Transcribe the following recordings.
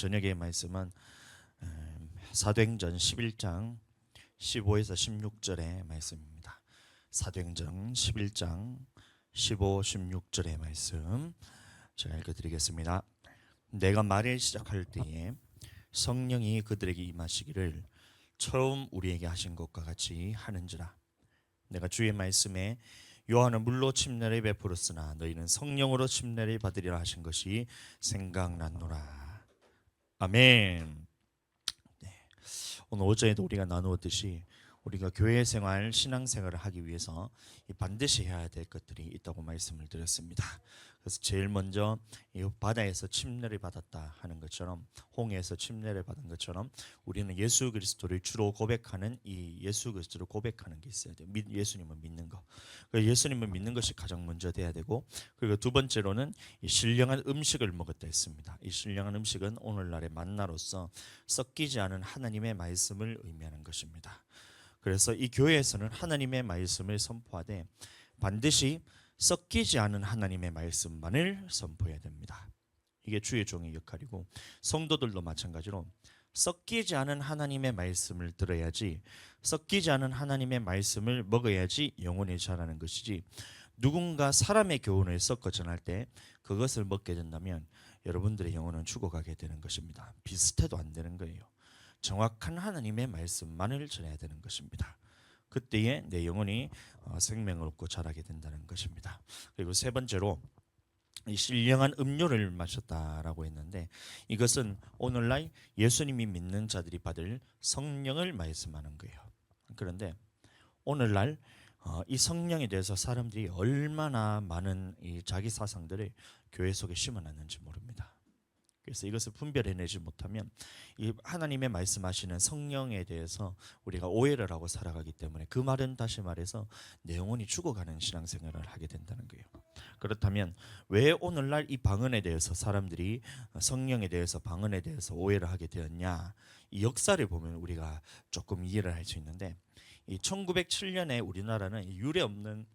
저녁의 말씀은 사도행전 11장 15에서 16절의 말씀입니다. 사도행전 11장 15, 16절의 말씀 제가 읽어드리겠습니다. 내가 말을 시작할 때에 성령이 그들에게 임하시기를 처음 우리에게 하신 것과 같이 하는지라. 내가 주의 말씀에 요한은 물로 침례를 베풀었으나 너희는 성령으로 침례를 받으리라 하신 것이 생각났노라. 아멘. 네. 오늘 오전에도 우리가 나누었듯이 우리가 교회 생활, 신앙 생활을 하기 위해서 반드시 해야 될 것들이 있다고 말씀을 드렸습니다. 그래서 제일 먼저 이 바다에서 침례를 받았다 하는 것처럼, 홍해에서 침례를 받은 것처럼 우리는 예수 그리스도를 주로 고백하는 이 예수 그리스도를 고백하는 게 있어야 돼요. 예수님을 믿는 거. 예수님을 믿는 것이 가장 먼저 돼야 되고, 그리고 두 번째로는 이 신령한 음식을 먹었다 했습니다. 이 신령한 음식은 오늘날의 만나로서 섞이지 않은 하나님의 말씀을 의미하는 것입니다. 그래서 이 교회에서는 하나님의 말씀을 선포하되 반드시 섞이지 않은 하나님의 말씀만을 선포해야 됩니다. 이게 주의 종의 역할이고, 성도들도 마찬가지로 섞이지 않은 하나님의 말씀을 들어야지, 섞이지 않은 하나님의 말씀을 먹어야지 영혼이 자라는 것이지, 누군가 사람의 교훈을 섞어 전할 때 그것을 먹게 된다면 여러분들의 영혼은 죽어가게 되는 것입니다. 비슷해도 안 되는 거예요. 정확한 하나님의 말씀만을 전해야 되는 것입니다. 그때에 내 영혼이 생명을 얻고 자라게 된다는 것입니다. 그리고 세 번째로 이 신령한 음료를 마셨다라고 했는데, 이것은 오늘날 예수님이 믿는 자들이 받을 성령을 말씀하는 거예요. 그런데 오늘날 이 성령에 대해서 사람들이 얼마나 많은 이 자기 사상들을 교회 속에 심어놨는지 모릅니다. 그래서 이것을 분별해내지 못하면 이 하나님의 말씀하시는 성령에 대해서 우리가 오해를 하고 살아가기 때문에, 그 말은 다시 말해서 내 영혼이 죽어가는 신앙생활을 하게 된다는 거예요. 그렇다면 왜 오늘날 이 방언에 대해서 사람들이 성령에 대해서, 방언에 대해서 오해를 하게 되었냐, 이 역사를 보면 우리가 조금 이해를 할 수 있는데, 이 1907년에 우리나라는 유례 없는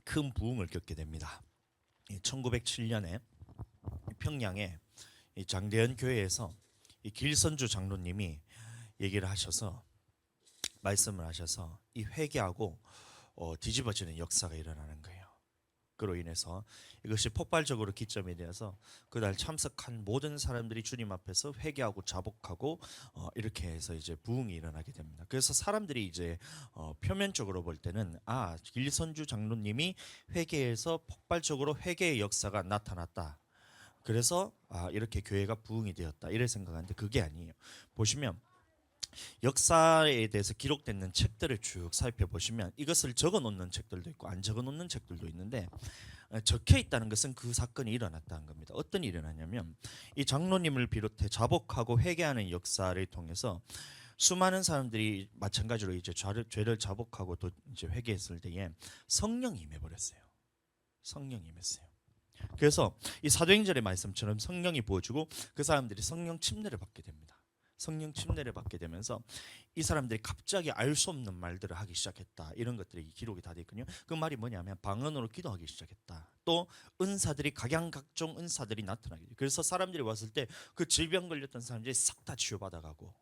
큰 부흥을 겪게 됩니다. 1907년에 평양에 이 장대현 교회에서 이 길선주 장로님이 얘기를 하셔서, 말씀을 하셔서 이 회개하고 뒤집어지는 역사가 일어나는 거예요. 그로 인해서 이것이 폭발적으로 기점이 되어서 그날 참석한 모든 사람들이 주님 앞에서 회개하고 자복하고 이렇게 해서 이제 부흥이 일어나게 됩니다. 그래서 사람들이 이제 표면적으로 볼 때는 길선주 장로님이 회개해서 폭발적으로 회개의 역사가 나타났다, 그래서 이렇게 교회가 부흥이 되었다, 이래 생각하는데 그게 아니에요. 보시면 역사에 대해서 기록된 책들을 쭉 살펴보시면 이것을 적어놓는 책들도 있고 안 적어놓는 책들도 있는데, 적혀 있다는 것은 그 사건이 일어났다는 겁니다. 어떤 일이 일어나냐면, 이 장로님을 비롯해 자복하고 회개하는 역사를 통해서 수많은 사람들이 마찬가지로 이제 죄를 자복하고 또 이제 회개했을 때에 성령이 임해버렸어요. 성령이 임했어요. 그래서 이 사도행전의 말씀처럼 성령이 부어주고 그 사람들이 성령 침례를 받게 됩니다. 성령 침례를 받게 되면서 이 사람들이 갑자기 알 수 없는 말들을 하기 시작했다, 이런 것들이 기록이 다 되어 있거든요. 그 말이 뭐냐면 방언으로 기도하기 시작했다. 또 은사들이, 각양각종 은사들이 나타나게 돼요. 그래서 사람들이 왔을 때 그 질병 걸렸던 사람들이 싹 다 치유받아가고,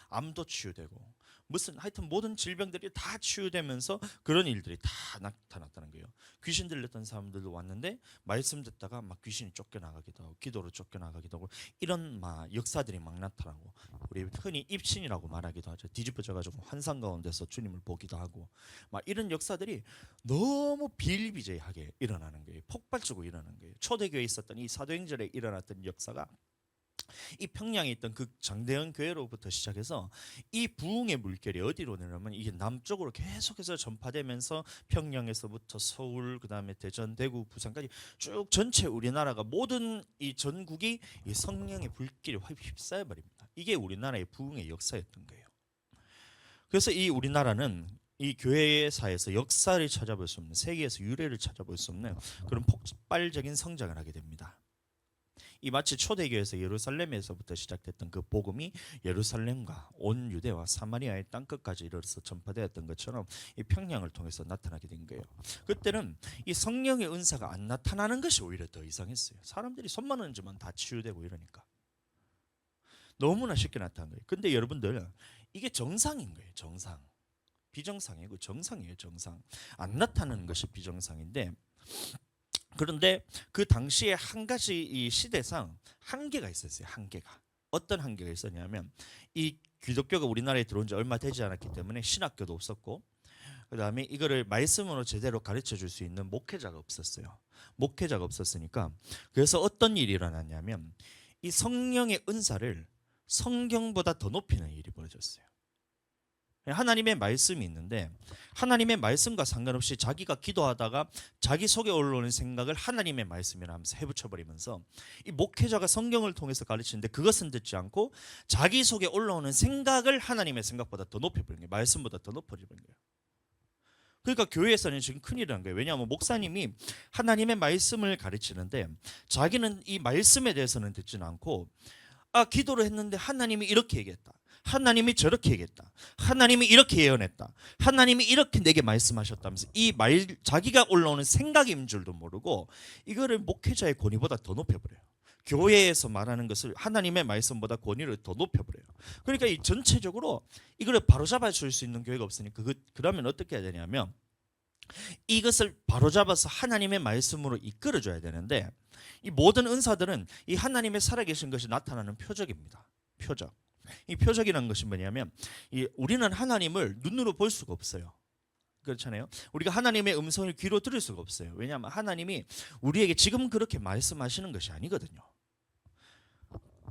암도 치유되고, 무슨 하여튼 모든 질병들이 다 치유되면서 그런 일들이 다 나타났다는 거예요. 귀신 들렸던 사람들도 왔는데 말씀 듣다가 막 귀신이 쫓겨나가기도 하고, 기도로 쫓겨나가기도 하고, 이런 막 역사들이 막 나타나고, 우리 흔히 입신이라고 말하기도 하죠. 뒤집어져가지고 환상 가운데서 주님을 보기도 하고, 막 이런 역사들이 너무 비일비재하게 일어나는 거예요. 폭발적으로 일어나는 거예요. 초대교회에 있었던 이 사도행전에 일어났던 역사가 이 평양에 있던 그 장대현 교회로부터 시작해서 이 부흥의 물결이 어디로 내려면 이게 남쪽으로 계속해서 전파되면서 평양에서부터 서울, 그 다음에 대전, 대구, 부산까지 쭉 전체 우리나라가, 모든 이 전국이 이 성령의 불길이 휩싸여 버립니다. 이게 우리나라의 부흥의 역사였던 거예요. 그래서 이 우리나라는 이 교회사에서 역사를 찾아볼 수 없는, 세계에서 유래를 찾아볼 수 없는 그런 폭발적인 성장을 하게 됩니다. 이 마치 초대교회에서 예루살렘에서부터 시작됐던 그 복음이 예루살렘과 온 유대와 사마리아의 땅끝까지 이르러서 전파되었던 것처럼 이 평양을 통해서 나타나게 된 거예요. 그때는 이 성령의 은사가 안 나타나는 것이 오히려 더 이상했어요. 사람들이 손만 얹으면 다 치유되고 이러니까 너무나 쉽게 나타난 거예요. 근데 여러분들 이게 정상인 거예요. 정상. 비정상이고 정상이에요. 정상. 안 나타나는 것이 비정상인데, 그런데 그 당시에 한 가지 이 시대상 한계가 있었어요. 한계가. 어떤 한계가 있었냐면 이 기독교가 우리나라에 들어온 지 얼마 되지 않았기 때문에 신학교도 없었고, 그 다음에 이거를 말씀으로 제대로 가르쳐 줄 수 있는 목회자가 없었어요. 목회자가 없었으니까 그래서 어떤 일이 일어났냐면 이 성령의 은사를 성경보다 더 높이는 일이 벌어졌어요. 하나님의 말씀이 있는데 하나님의 말씀과 상관없이 자기가 기도하다가 자기 속에 올라오는 생각을 하나님의 말씀이라 하면서 해붙여버리면서 이 목회자가 성경을 통해서 가르치는데 그것은 듣지 않고 자기 속에 올라오는 생각을 하나님의 생각보다 더 높여버린 거예요. 말씀보다 더 높여버린 거예요. 그러니까 교회에서는 지금 큰일이 난 거예요. 왜냐하면 목사님이 하나님의 말씀을 가르치는데 자기는 이 말씀에 대해서는 듣지는 않고 기도를 했는데 하나님이 이렇게 얘기했다. 하나님이 저렇게 얘기했다. 하나님이 이렇게 예언했다. 하나님이 이렇게 내게 말씀하셨다면서 자기가 올라오는 생각인 줄도 모르고 이거를 목회자의 권위보다 더 높여버려요. 교회에서 말하는 것을 하나님의 말씀보다 권위를 더 높여버려요. 그러니까 이 전체적으로 이거를 바로잡아 줄 수 있는 교회가 없으니까 그러면 어떻게 해야 되냐면 이것을 바로잡아서 하나님의 말씀으로 이끌어줘야 되는데 이 모든 은사들은 이 하나님의 살아계신 것이 나타나는 표적입니다. 표적. 이 표적이라는 것이 뭐냐면 우리는 하나님을 눈으로 볼 수가 없어요. 그렇잖아요. 우리가 하나님의 음성을 귀로 들을 수가 없어요. 왜냐하면 하나님이 우리에게 지금 그렇게 말씀하시는 것이 아니거든요.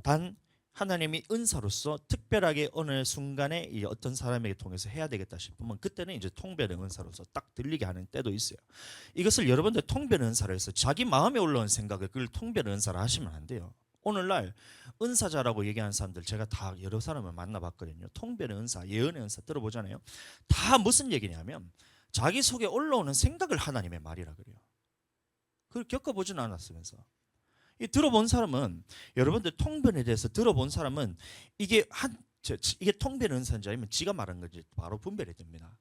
단 하나님이 은사로서 특별하게 어느 순간에 어떤 사람에게 통해서 해야 되겠다 싶으면 그때는 이제 통변의 은사로서 딱 들리게 하는 때도 있어요. 이것을 여러분들 통변의 은사를 해서 자기 마음에 올라온 생각을 그걸 통변의 은사를 하시면 안 돼요. 오늘날 은사자라고 얘기하는 사람들 제가 다 여러 사람을 만나봤거든요. 통변의 은사, 예언의 은사 들어보잖아요. 다 무슨 얘기냐면 자기 속에 올라오는 생각을 하나님의 말이라 그래요. 그걸 겪어보지는 않았으면서. 이 들어본 사람은 여러분들 통변에 대해서 들어본 사람은 이게 통변의 은사인지 아니면 지가 말한 건지 바로 분별이 됩니다.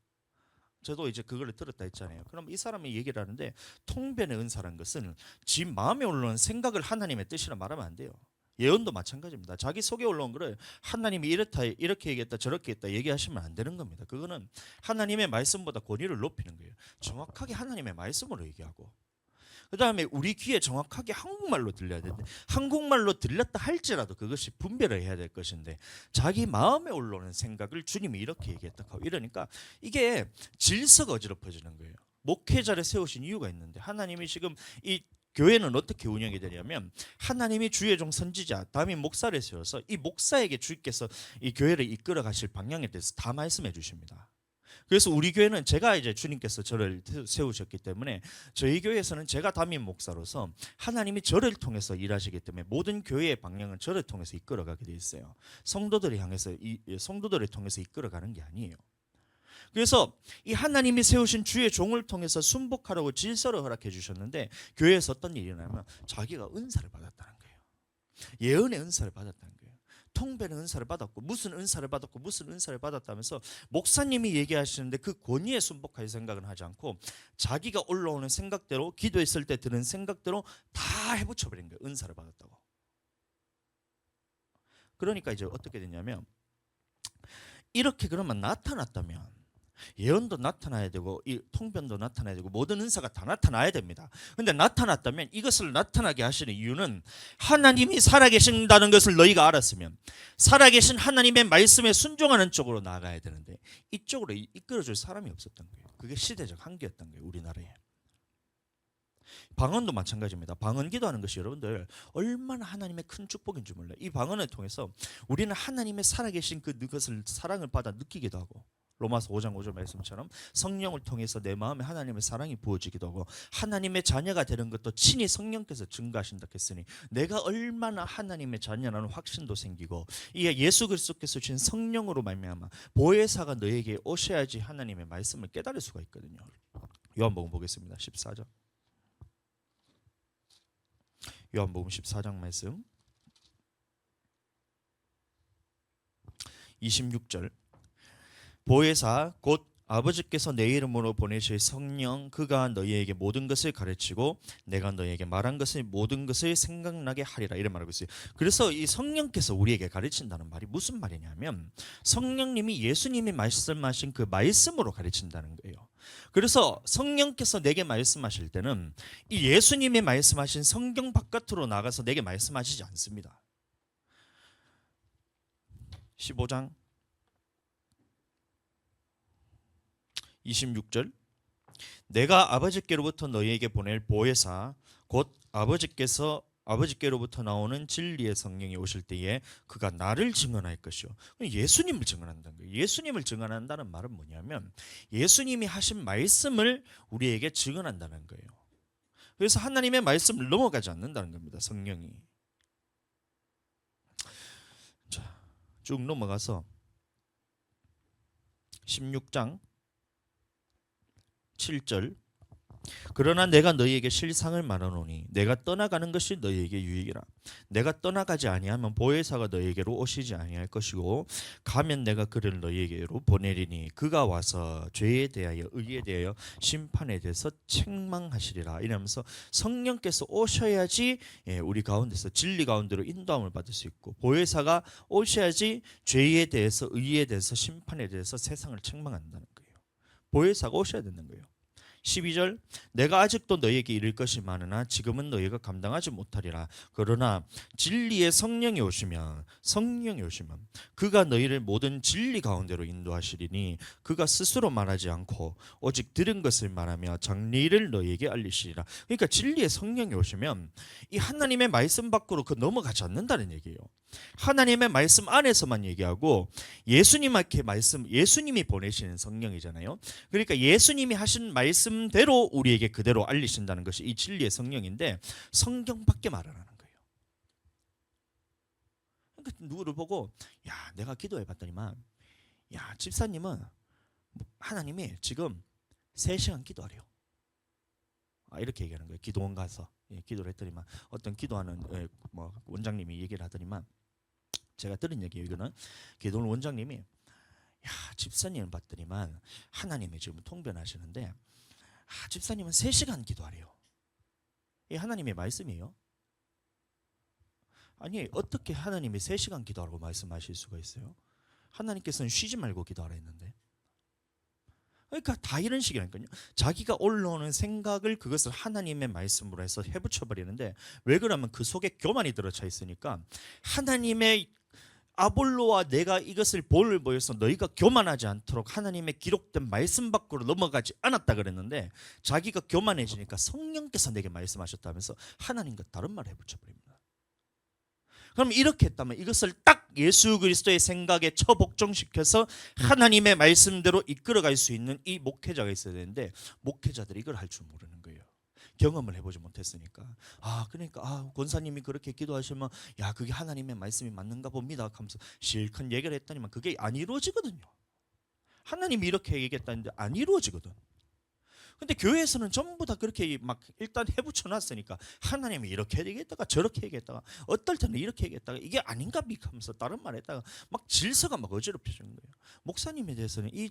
저도 이제 그걸 들었다 했잖아요. 그럼 이 사람이 얘기를 하는데 통변의 은사라는 것은 지 마음에 올라오는 생각을 하나님의 뜻이라 말하면 안 돼요. 예언도 마찬가지입니다. 자기 속에 올라온 거를 하나님이 이렇다 이렇게 얘기했다 저렇게 했다 얘기하시면 안 되는 겁니다. 그거는 하나님의 말씀보다 권위를 높이는 거예요. 정확하게 하나님의 말씀으로 얘기하고 그 다음에 우리 귀에 정확하게 한국말로 들려야 되는데 한국말로 들렸다 할지라도 그것이 분별을 해야 될 것인데 자기 마음에 올라오는 생각을 주님이 이렇게 얘기했다 하고 이러니까 이게 질서가 어지럽혀지는 거예요. 목회자를 세우신 이유가 있는데 하나님이 지금 이 교회는 어떻게 운영이 되냐면 하나님이 주의 종 선지자 다음에 목사를 세워서 이 목사에게 주께서 이 교회를 이끌어 가실 방향에 대해서 다 말씀해 주십니다. 그래서 우리 교회는 제가 이제 주님께서 저를 세우셨기 때문에 저희 교회에서는 제가 담임 목사로서 하나님이 저를 통해서 일하시기 때문에 모든 교회의 방향은 저를 통해서 이끌어가게 돼 있어요. 성도들을 향해서 성도들을 통해서 이끌어가는 게 아니에요. 그래서 이 하나님이 세우신 주의 종을 통해서 순복하라고 질서를 허락해 주셨는데 교회에서 어떤 일이 일어나면 자기가 은사를 받았다는 거예요. 예언의 은사를 받았다는 거예요. 통변의 은사를 받았고 무슨 은사를 받았고 무슨 은사를 받았다면서 목사님이 얘기하시는데 그 권위에 순복할 생각은 하지 않고 자기가 올라오는 생각대로 기도했을 때 드는 생각대로 다 해붙여버린 거예요. 은사를 받았다고. 그러니까 이제 어떻게 되냐면 이렇게 그러면 나타났다면 예언도 나타나야 되고 이 통변도 나타나야 되고 모든 은사가 다 나타나야 됩니다. 그런데 나타났다면 이것을 나타나게 하시는 이유는 하나님이 살아계신다는 것을 너희가 알았으면 살아계신 하나님의 말씀에 순종하는 쪽으로 나아가야 되는데 이쪽으로 이끌어줄 사람이 없었던 거예요. 그게 시대적 한계였던 거예요. 우리나라에. 방언도 마찬가지입니다. 방언 기도하는 것이 여러분들 얼마나 하나님의 큰 축복인 줄 몰라요. 이 방언을 통해서 우리는 하나님의 살아계신 그것을 사랑을 받아 느끼기도 하고 로마서 5장 5절 말씀처럼 성령을 통해서 내 마음에 하나님의 사랑이 부어지기도 하고 하나님의 자녀가 되는 것도 친히 성령께서 증거하신다 했으니 내가 얼마나 하나님의 자녀라는 확신도 생기고 이게 예수 그리스도께서 주신 성령으로 말미암아 보혜사가 너에게 오셔야지 하나님의 말씀을 깨달을 수가 있거든요. 요한복음 보겠습니다. 14장 요한복음 14장 말씀 26절. 보혜사 곧 아버지께서 내 이름으로 보내실 성령 그가 너희에게 모든 것을 가르치고 내가 너희에게 말한 것을 모든 것을 생각나게 하리라 이런 말하고 있어요. 그래서 이 성령께서 우리에게 가르친다는 말이 무슨 말이냐면 성령님이 예수님이 말씀하신 그 말씀으로 가르친다는 거예요. 그래서 성령께서 내게 말씀하실 때는 이 예수님이 말씀하신 성경 바깥으로 나가서 내게 말씀하시지 않습니다. 15장 26절. 내가 아버지께로부터 너희에게 보낼 보혜사 곧 아버지께로부터 나오는 진리의 성령이 오실 때에 그가 나를 증언할 것이요. 예수님을 증언한다는 거예요. 예수님을 증언한다는 말은 뭐냐면 예수님이 하신 말씀을 우리에게 증언한다는 거예요. 그래서 하나님의 말씀을 넘어가지 않는다는 겁니다. 성령이. 자, 쭉 넘어가서 16장 7절. 그러나 내가 너희에게 실상을 말하노니 내가 떠나가는 것이 너희에게 유익이라. 내가 떠나가지 아니하면 보혜사가 너희에게로 오시지 아니할 것이고 가면 내가 그를 너희에게로 보내리니 그가 와서 죄에 대하여 의에 대하여 심판에 대해서 책망하시리라. 이러면서 성령께서 오셔야지 우리 가운데서 진리 가운데로 인도함을 받을 수 있고 보혜사가 오셔야지 죄에 대해서 의에 대해서 심판에 대해서 세상을 책망한다는 거예요. 보혜사가 오셔야 되는 거예요. 12절. 내가 아직도 너희에게 이를 것이 많으나 지금은 너희가 감당하지 못하리라. 그러나 진리의 성령이 오시면 그가 너희를 모든 진리 가운데로 인도하시리니 그가 스스로 말하지 않고 오직 들은 것을 말하며 장래일을 너희에게 알리시리라. 그러니까 진리의 성령이 오시면 이 하나님의 말씀 밖으로 넘어가지 않는다는 얘기예요. 하나님의 말씀 안에서만 얘기하고 예수님이 보내시는 성령이잖아요. 그러니까 예수님이 하신 말씀대로 우리에게 그대로 알리신다는 것이 이 진리의 성령인데 성경밖에 말 안 하는 거예요. 그러니까 누구를 보고 야 내가 기도해 봤더니만 야 집사님은 하나님이 지금 3시간 기도하래요. 이렇게 얘기하는 거예요. 기도원 가서 기도를 했더니만 어떤 기도하는 원장님이 얘기를 하더니만 제가 들은 얘기예요. 이거는 기도원 원장님이 야 집사님을 봤더니만 하나님이 지금 통변하시는데 집사님은 3시간 기도하래요. 이 하나님의 말씀이에요. 아니 어떻게 하나님이 3시간 기도하라고 말씀하실 수가 있어요? 하나님께서는 쉬지 말고 기도하라 했는데. 그러니까 다 이런 식이라니까요. 자기가 올라오는 생각을 그것을 하나님의 말씀으로 해서 해붙여버리는데 왜 그러면 그 속에 교만이 들어차 있으니까 하나님의 아볼로와 내가 이것을 볼을 보여서 너희가 교만하지 않도록 하나님의 기록된 말씀 밖으로 넘어가지 않았다 그랬는데 자기가 교만해지니까 성령께서 내게 말씀하셨다면서 하나님과 다른 말을 해붙여버립니다. 그럼 이렇게 했다면 이것을 딱 예수 그리스도의 생각에 처복종시켜서 하나님의 말씀대로 이끌어갈 수 있는 이 목회자가 있어야 되는데 목회자들이 이걸 할 줄 모르는 거예요. 경험을 해보지 못했으니까. 그러니까 권사님이 그렇게 기도하시면 야 그게 하나님의 말씀이 맞는가 봅니다 하면서 실컷 얘기를 했더니만 그게 안 이루어지거든요. 하나님이 이렇게 얘기했다는데 안 이루어지거든. 근데 교회에서는 전부 다 그렇게 막 일단 해붙여 놨으니까 하나님이 이렇게 얘기했다가 저렇게 얘기했다가 어떨 때는 이렇게 얘기했다가 이게 아닌가 하면서 다른 말 했다가 막 질서가 막 어지럽혀지는 거예요. 목사님에 대해서는 이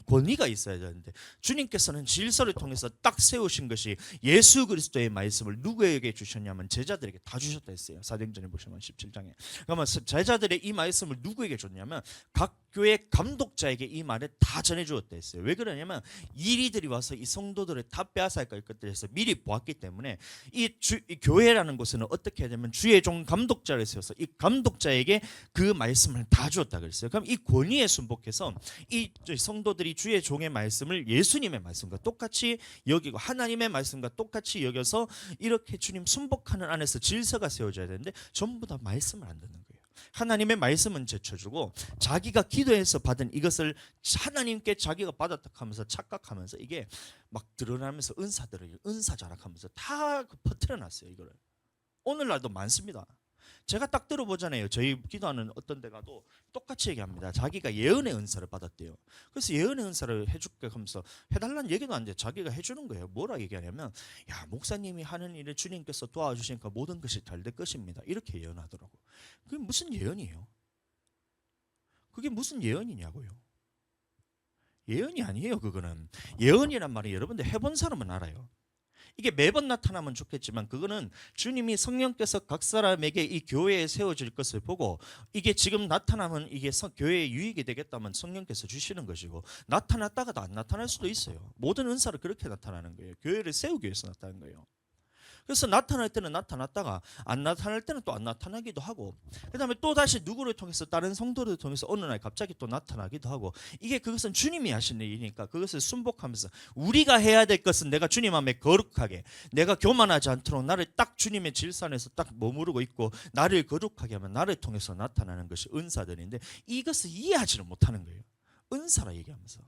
권위가 있어야 되는데 주님께서는 질서를 통해서 딱 세우신 것이 예수 그리스도의 말씀을 누구에게 주셨냐면 제자들에게 다 주셨다 했어요. 사도행전에 보시면 17장에. 그러면 제자들의 이 말씀을 누구에게 줬냐면 각 교회 감독자에게 이 말을 다 전해주었다 했어요. 왜 그러냐면 이리들이 와서 이 성도들을 다 빼앗아갈 것들을 해서 미리 보았기 때문에 이 교회라는 곳에는 어떻게 해야 되면 주의 종 감독자를 세워서 이 감독자에게 그 말씀을 다 주었다 그랬어요. 그럼 이 권위에 순복해서 이 성도들이 주의 종의 말씀을 예수님의 말씀과 똑같이 여기고 하나님의 말씀과 똑같이 여겨서 이렇게 주님 순복하는 안에서 질서가 세워져야 되는데 전부 다 말씀을 안 듣는 거예요. 하나님의 말씀은 제쳐주고 자기가 기도해서 받은 이것을 하나님께 자기가 받았다 하면서 착각하면서 이게 막 드러나면서 은사 자락하면서 다 퍼뜨려놨어요. 이거를 오늘날도 많습니다. 제가 딱 들어보잖아요. 저희 기도하는 어떤 데 가도 똑같이 얘기합니다. 자기가 예언의 은사를 받았대요. 그래서 예언의 은사를 해줄게 하면서 해달라는 얘기도 안 돼. 자기가 해주는 거예요. 뭐라 얘기하냐면, 야, 목사님이 하는 일을 주님께서 도와주시니까 모든 것이 잘 될 것입니다. 이렇게 예언하더라고. 그게 무슨 예언이에요? 그게 무슨 예언이냐고요? 예언이 아니에요. 그거는 예언이란 말이 여러분들 해본 사람은 알아요. 이게 매번 나타나면 좋겠지만 그거는 주님이 성령께서 각 사람에게 이 교회에 세워질 것을 보고 이게 지금 나타나면 이게 교회에 유익이 되겠다면 성령께서 주시는 것이고, 나타났다가도 안 나타날 수도 있어요. 모든 은사를 그렇게 나타나는 거예요. 교회를 세우기 위해서 나타나는 거예요. 그래서 나타날 때는 나타났다가 안 나타날 때는 또 안 나타나기도 하고, 그 다음에 또 다시 누구를 통해서 다른 성도를 통해서 어느 날 갑자기 또 나타나기도 하고, 이게 그것은 주님이 하신 일이니까 그것을 순복하면서 우리가 해야 될 것은 내가 주님 앞에 거룩하게, 내가 교만하지 않도록 나를 딱 주님의 질산에서 딱 머무르고 있고 나를 거룩하게 하면 나를 통해서 나타나는 것이 은사들인데, 이것을 이해하지는 못하는 거예요. 은사라 얘기하면서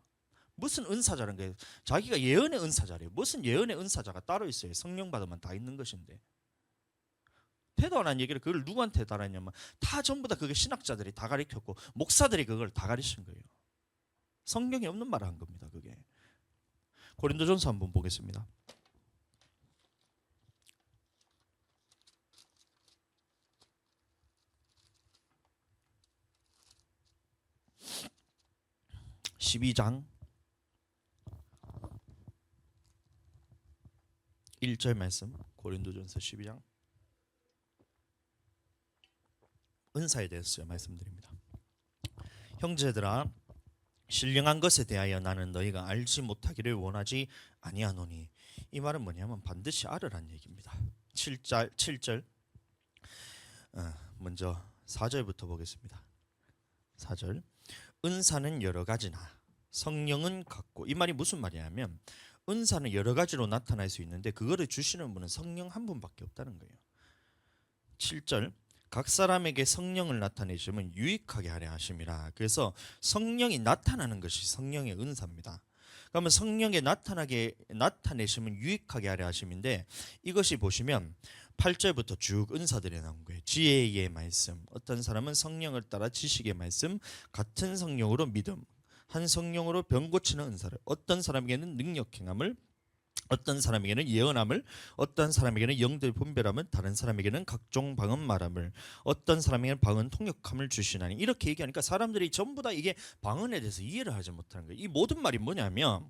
무슨 은사자라는 게 자기가 예언의 은사자래요. 무슨 예언의 은사자가 따로 있어요. 성령 받으면 다 있는 것인데. 태도 안 한 얘기를 그걸 누구한테 달았냐면 다 전부 다 그게 신학자들이 다 가르쳤고 목사들이 그걸 다 가르친 거예요. 성경에 없는 말을 한 겁니다. 그게. 고린도전서 한번 보겠습니다. (12장) 1절 말씀. 고린도전서 12장 은사에 대해서 말씀드립니다. 형제들아, 신령한 것에 대하여 나는 너희가 알지 못하기를 원하지 아니하노니. 이 말은 뭐냐면 반드시 알으란 얘기입니다. 7절 먼저 4절부터 보겠습니다. 4절. 은사는 여러 가지나 성령은 같고. 이 말이 무슨 말이냐면 은사는 여러 가지로 나타날 수 있는데 그거를 주시는 분은 성령 한 분밖에 없다는 거예요. 7절. 각 사람에게 성령을 나타내시면 유익하게 하려 하심이라. 그래서 성령이 나타나는 것이 성령의 은사입니다. 그러면 성령에 나타내시면 유익하게 하려 하심인데, 이것이 보시면 8절부터 쭉 은사들이 나온 거예요. 지혜의 말씀, 어떤 사람은 성령을 따라 지식의 말씀, 같은 성령으로 믿음, 한 성령으로 병 고치는 은사를, 어떤 사람에게는 능력 행함을, 어떤 사람에게는 예언함을, 어떤 사람에게는 영들 분별함을, 다른 사람에게는 각종 방언 말함을, 어떤 사람에게는 방언 통역함을 주시나니. 이렇게 얘기하니까 사람들이 전부 다 이게 방언에 대해서 이해를 하지 못하는 거예요. 이 모든 말이 뭐냐면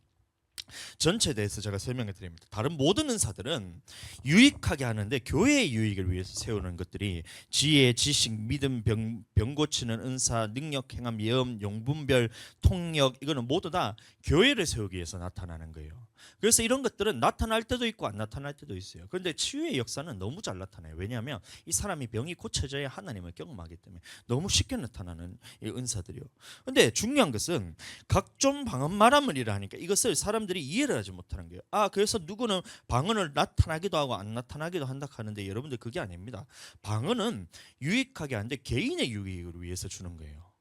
전체에 대해서 제가 설명해 드립니다. 다른 모든 은사들은 유익하게 하는데 교회의 유익을 위해서 세우는 것들이 지혜, 지식, 믿음, 병 고치는 은사, 능력, 행함, 예언, 용분별, 통역, 이거는 모두 다 교회를 세우기 위해서 나타나는 거예요. 그래서 이런 것들은 나타날 때도 있고 안 나타날 때도 있어요. 그런데 치유의 역사는 너무 잘 나타나요. 왜냐하면 이 사람이 병이 고쳐져야 하나님을 경험하기 때문에 너무 쉽게 나타나는 이 은사들이요. 그런데 중요한 것은 각종 방언 말함을이라 하니까 이것을 사람들이 이해를 하지 못하는 거예요. 그래서 누구는 방언을 나타나기도 하고 안 나타나기도 한다 하는데, 여러분들 그게 아닙니다. 방언은 유익하게 하는데 개인의 유익을 위해서 주는 거예요.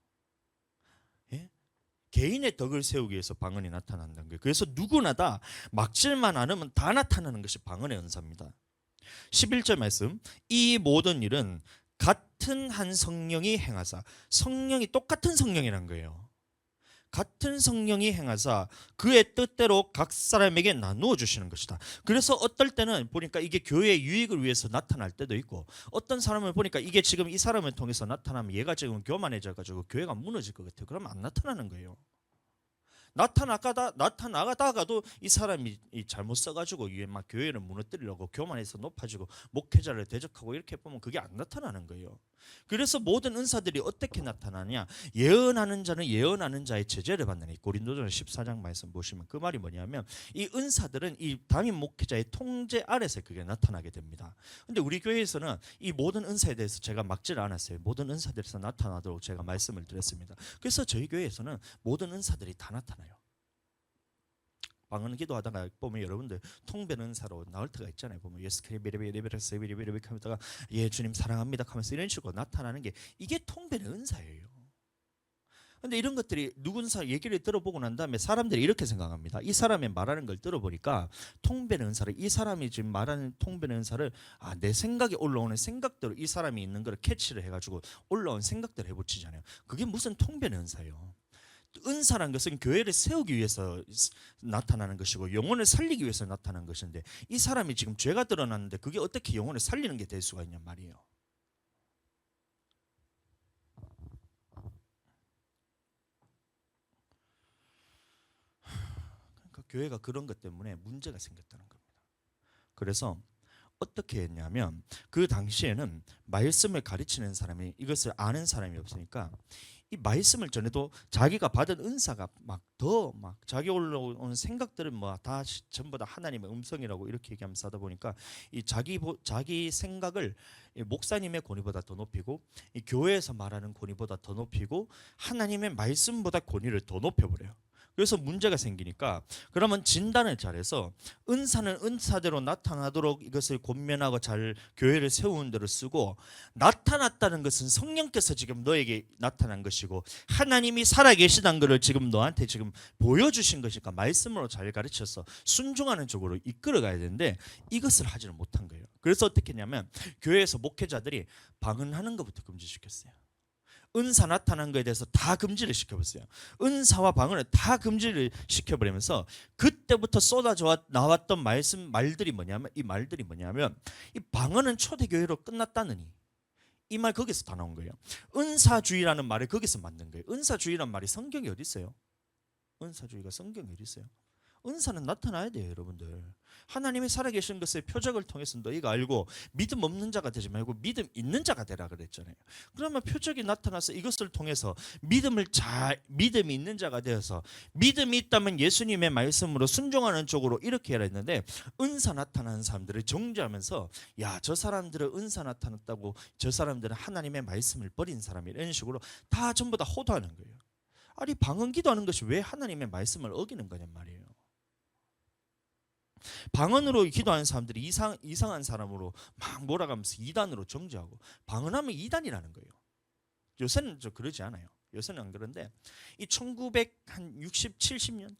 개인의 덕을 세우기 위해서 방언이 나타난다는 거예요. 그래서 누구나 다 막질만 않으면 다 나타나는 것이 방언의 은사입니다. 11절 말씀. 이 모든 일은 같은 한 성령이 행하사. 성령이 똑같은 성령이란 거예요. 같은 성령이 행하사 그의 뜻대로 각 사람에게 나누어 주시는 것이다. 그래서 어떨 때는 보니까 이게 교회의 유익을 위해서 나타날 때도 있고, 어떤 사람을 보니까 이게 지금 이 사람을 통해서 나타나면 얘가 지금 교만해져 가지고 교회가 무너질 것 같아요. 그러면 안 나타나는 거예요. 나타나가다가도 이 사람이 잘못 써가지고 이게 막 교회를 무너뜨리려고 교만해서 높아지고 목회자를 대적하고 이렇게 보면 그게 안 나타나는 거예요. 그래서 모든 은사들이 어떻게 나타나냐? 예언하는 자는 예언하는 자의 제재를 받는, 고린도전서 14장 말씀 보시면 그 말이 뭐냐면 이 은사들은 이 담임 목회자의 통제 아래서 그게 나타나게 됩니다. 근데 우리 교회에서는 이 모든 은사에 대해서 제가 막지를 않았어요. 모든 은사들에서 나타나도록 제가 말씀을 드렸습니다. 그래서 저희 교회에서는 모든 은사들이 다 나타나요. 방언 기도하다가 보면 여러분들 통변 은사로 나올 때가 있잖아요. 보면 예스크리비리비리비리비리비리 하다가 예 주님 사랑합니다 하면서 이런 식으로 나타나는 게 이게 통변의 은사예요. 근데 이런 것들이 누군가 얘기를 들어보고 난 다음에 사람들이 이렇게 생각합니다. 이 사람이 말하는 걸 들어보니까 통변의 은사를, 이 사람이 지금 말하는 통변의 은사를 내 생각에 올라오는 생각대로 이 사람이 있는 걸 캐치를 해가지고 올라온 생각대로 해붙이잖아요. 그게 무슨 통변의 은사예요. 은사란 것은 교회를 세우기 위해서 나타나는 것이고 영혼을 살리기 위해서 나타나는 것인데, 이 사람이 지금 죄가 드러났는데 그게 어떻게 영혼을 살리는 게 될 수가 있냐 말이에요. 그러니까 교회가 그런 것 때문에 문제가 생겼다는 겁니다. 그래서 어떻게 했냐면, 그 당시에는 말씀을 가르치는 사람이, 이것을 아는 사람이 없으니까 이 말씀을 전해도 자기가 받은 은사가 막 자기 올라오는 생각들은 뭐 다 전부 다 하나님의 음성이라고 이렇게 얘기하면서 하다 보니까 이 자기 생각을 목사님의 권위보다 더 높이고, 이 교회에서 말하는 권위보다 더 높이고, 하나님의 말씀보다 권위를 더 높여버려요. 그래서 문제가 생기니까, 그러면 진단을 잘해서 은사는 은사대로 나타나도록 이것을 권면하고 잘 교회를 세우는 대로 쓰고, 나타났다는 것은 성령께서 지금 너에게 나타난 것이고 하나님이 살아계시다는 것을 지금 너한테 지금 보여주신 것이니까 말씀으로 잘 가르쳐서 순종하는 쪽으로 이끌어가야 되는데, 이것을 하지는 못한 거예요. 그래서 어떻게 했냐면, 교회에서 목회자들이 방언하는 것부터 금지시켰어요. 은사 나타난 것에 대해서 다 금지를 시켜버렸어요. 은사와 방언을 다 금지를 시켜버리면서 그때부터 쏟아져 나왔던 말들이 뭐냐면, 이 방언은 초대교회로 끝났다느니, 이 말 거기서 다 나온 거예요. 은사주의라는 말을 거기서 만든 거예요. 은사주의라는 말이 성경에 어디 있어요? 은사주의가 성경에 어디 있어요? 은사는 나타나야 돼요, 여러분들. 하나님이 살아계신 것의 표적을 통해서 너희가 알고 믿음 없는 자가 되지 말고 믿음 있는 자가 되라 그랬잖아요. 그러면 표적이 나타나서 이것을 통해서 믿음이 있는 자가 되어서, 믿음이 있다면 예수님의 말씀으로 순종하는 쪽으로 이렇게 해야 했는데, 은사 나타나는 사람들을 정죄하면서 저 사람들은 은사 나타났다고, 저 사람들은 하나님의 말씀을 버린 사람이, 이런 식으로 다 전부 다 호도하는 거예요. 아니, 방언 기도하는 것이 왜 하나님의 말씀을 어기는 거냔 말이에요. 방언으로 기도하는 사람들이 이상한 사람으로 막 몰아가면서 이단으로 정죄하고, 방언하면 이단이라는 거예요. 요새는 저 그러지 않아요. 요새는 안 그런데, 이 1960, 70년,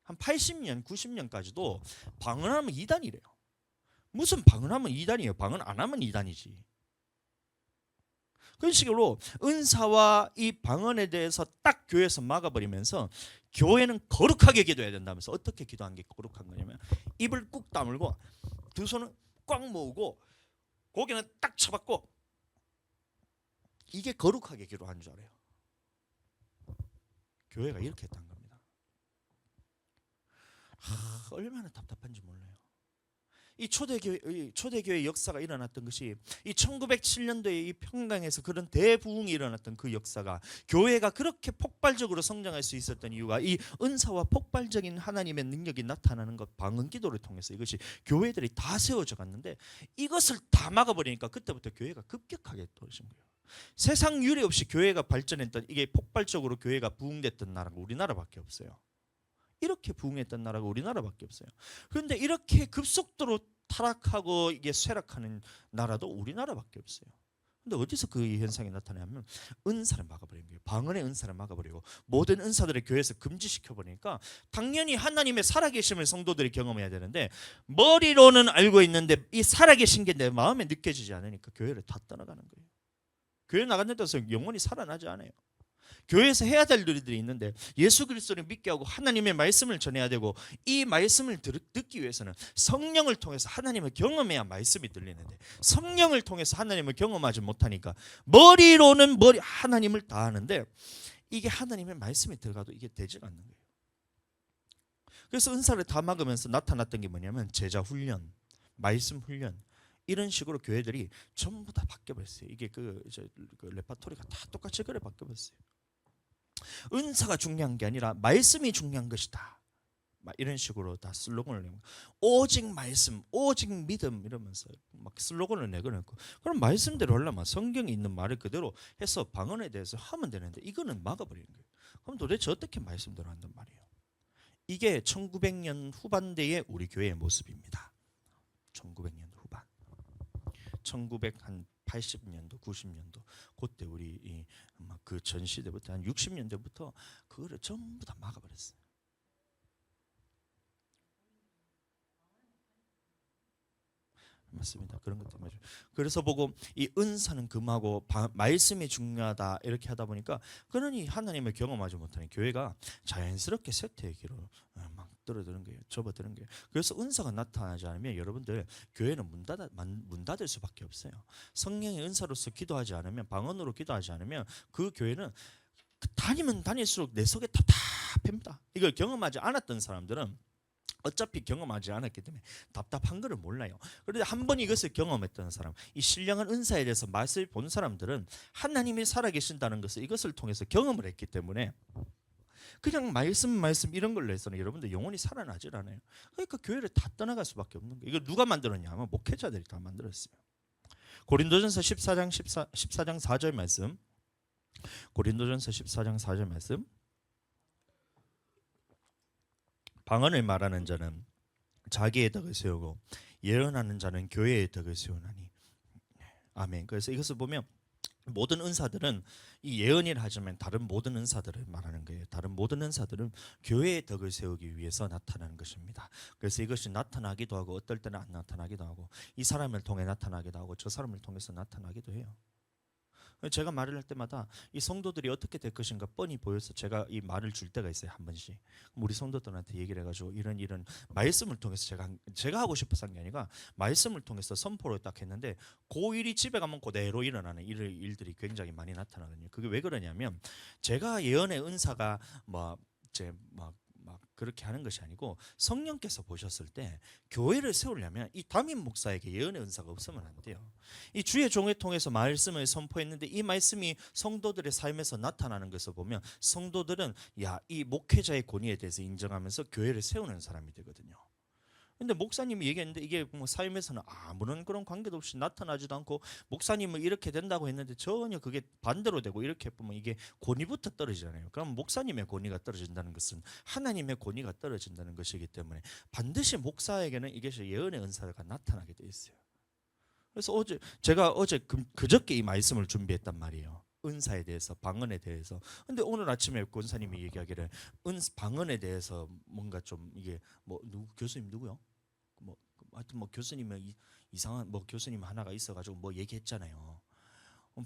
한 80년, 90년까지도 방언하면 이단이래요. 무슨 방언하면 이단이에요? 방언 안 하면 이단이지. 그런 식으로 은사와 이 방언에 대해서 딱 교회에서 막아버리면서, 교회는 거룩하게 기도해야 된다면서, 어떻게 기도하는 게 거룩한 거냐면, 입을 꾹 다물고 두 손을 꽉 모으고 고개는 딱 쳐박고, 이게 거룩하게 기도하는 줄 알아요. 교회가 이렇게 했다는 겁니다. 얼마나 답답한지 몰라요. 이 초대교회 역사가 일어났던 것이, 이 1907년도에 이 평강에서 그런 대부흥이 일어났던 그 역사가, 교회가 그렇게 폭발적으로 성장할 수 있었던 이유가 이 은사와 폭발적인 하나님의 능력이 나타나는 것, 방언 기도를 통해서 이것이 교회들이 다 세워져 갔는데, 이것을 다 막아버리니까 그때부터 교회가 급격하게 떨어진 거예요. 세상 유례 없이 교회가 발전했던, 이게 폭발적으로 교회가 부흥됐던 나라가 우리나라밖에 없어요. 이렇게 부흥했던 나라가 우리나라밖에 없어요. 그런데 이렇게 급속도로 타락하고 이게 쇠락하는 나라도 우리나라밖에 없어요. 근데 어디서 그 현상이 나타나냐면, 은사를 막아버린 거예요. 방언의 은사를 막아버리고 모든 은사들을 교회에서 금지시켜 버리니까, 당연히 하나님의 살아계심을 성도들이 경험해야 되는데, 머리로는 알고 있는데 이 살아계신 게 내 마음에 느껴지지 않으니까 교회를 다 떠나가는 거예요. 교회 나가는 데서 영혼이 살아나지 않아요. 교회에서 해야 될 일들이 있는데, 예수 그리스도를 믿게 하고 하나님의 말씀을 전해야 되고, 이 말씀을 듣기 위해서는 성령을 통해서 하나님을 경험해야 말씀이 들리는데, 성령을 통해서 하나님을 경험하지 못하니까 머리로는 하나님을 다 아는데, 이게 하나님의 말씀이 들어가도 이게 되지 않는 거예요. 그래서 은사를 다 막으면서 나타났던 게 뭐냐면, 제자 훈련, 말씀 훈련, 이런 식으로 교회들이 전부 다 바뀌어버렸어요. 이게 그 레파토리가 다 똑같이 그래 바뀌어버렸어요. 은사가 중요한 게 아니라 말씀이 중요한 것이다, 막 이런 식으로 다 슬로건을 내고, 오직 말씀, 오직 믿음, 이러면서 막 슬로건을 내거든요. 그럼 말씀대로 하려면 성경에 있는 말을 그대로 해서 방언에 대해서 하면 되는데, 이거는 막아버리는 거예요. 그럼 도대체 어떻게 말씀대로 한단 말이에요? 이게 1900년 후반대의 우리 교회의 모습입니다. 1900년 후반, 1980 80년도, 90년도 그때 우리 그 전 시대부터 한 60년대부터 그거를 전부 다 막아버렸어요. 맞습니다. 그런 것도 맞아요. 그래서 보고 이 은사는 금하고 말씀이 중요하다 이렇게 하다 보니까 그러니 하나님을 경험하지 못하는 교회가 자연스럽게 쇠퇴의 길로 막 떨어드는 거예요. 접어드는 거예요. 그래서 은사가 나타나지 않으면 여러분들 교회는 문 닫을 수밖에 없어요. 성령의 은사로서 기도하지 않으면, 방언으로 기도하지 않으면 그 교회는 다니면 다닐수록 내 속에 답답합니다. 이걸 경험하지 않았던 사람들은 어차피 경험하지 않았기 때문에 답답한 거를 몰라요. 그런데 한 번 이것을 경험했던 사람, 이 신령한 은사에 대해서 맛을 본 사람들은 하나님이 살아계신다는 것을 이것을 통해서 경험을 했기 때문에 그냥 말씀 이런 걸로 해서는 여러분들 영혼이 살아나질 않아요. 그러니까 교회를 다 떠나갈 수밖에 없는 거예요. 이걸 누가 만들었냐 하면 목회자들이 다 만들었어요. 고린도전서 14장 4절 말씀, 고린도전서 14장 4절 말씀. 방언을 말하는 자는 자기의 덕을 세우고 예언하는 자는 교회의 덕을 세우나니. 아멘. 그래서 이것을 보면 모든 은사들은 이 예언이라 하지만 다른 모든 은사들을 말하는 거예요. 다른 모든 은사들은 교회의 덕을 세우기 위해서 나타나는 것입니다. 그래서 이것이 나타나기도 하고 어떨 때는 안 나타나기도 하고 이 사람을 통해 나타나기도 하고 저 사람을 통해서 나타나기도 해요. 제가 말을 할 때마다 이 성도들이 어떻게 될 것인가 뻔히 보여서 제가 이 말을 줄 때가 있어요. 한 번씩 우리 성도들한테 얘기를 해가지고 이런 말씀을 통해서 제가 하고 싶어서 한 게 아니라 말씀을 통해서 선포를 딱 했는데 그 일이 집에 가면 그대로 일어나는 일들이 굉장히 많이 나타나거든요. 그게 왜 그러냐면 제가 예언의 은사가 막 그렇게 하는 것이 아니고 성령께서 보셨을 때 교회를 세우려면 이 담임 목사에게 예언의 은사가 없으면 안 돼요. 이 주의 종을 통해서 말씀을 선포했는데 이 말씀이 성도들의 삶에서 나타나는 것을 보면 성도들은 이 목회자의 권위에 대해서 인정하면서 교회를 세우는 사람이 되거든요. 근데 목사님이 얘기했는데 이게 뭐 삶에서는 아무런 그런 관계도 없이 나타나지도 않고 목사님은 이렇게 된다고 했는데 전혀 그게 반대로 되고 이렇게 보면 이게 권위부터 떨어지잖아요. 그럼 목사님의 권위가 떨어진다는 것은 하나님의 권위가 떨어진다는 것이기 때문에 반드시 목사에게는 이것이 예언의 은사가 나타나게 돼 있어요. 그래서 제가 그저께 이 말씀을 준비했단 말이에요. 은사에 대해서, 방언에 대해서. 근데 오늘 아침에 권사님이 얘기하기를 방언에 대해서 뭔가 좀 이게 교수님 누구요? 하여튼 교수님은 이상한 교수님 하나가 있어가지고 얘기했잖아요.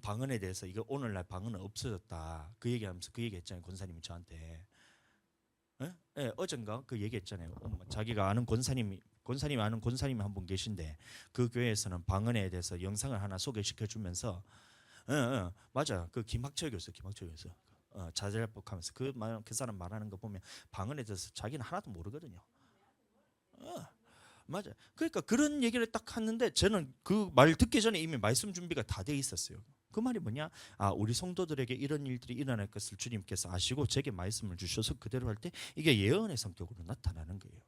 방언에 대해서 이거 오늘날 방언은 없어졌다. 그 얘기하면서 그 얘기했잖아요. 권사님이 저한테. 예, 어젠가 그 얘기했잖아요. 자기가 아는 권사님이 아는 권사님이 한 분 계신데 그 교회에서는 방언에 대해서 영상을 하나 소개시켜 주면서 맞아. 그 김학철 교수. 자잘복하면서 그 사람 말하는 거 보면 방언에 대해서 자기는 하나도 모르거든요. 맞아. 그러니까 그런 얘기를 딱 하는데 저는 그 말 듣기 전에 이미 말씀 준비가 다 돼 있었어요. 그 말이 뭐냐? 우리 성도들에게 이런 일들이 일어날 것을 주님께서 아시고 제게 말씀을 주셔서 그대로 할 때 이게 예언의 성격으로 나타나는 거예요.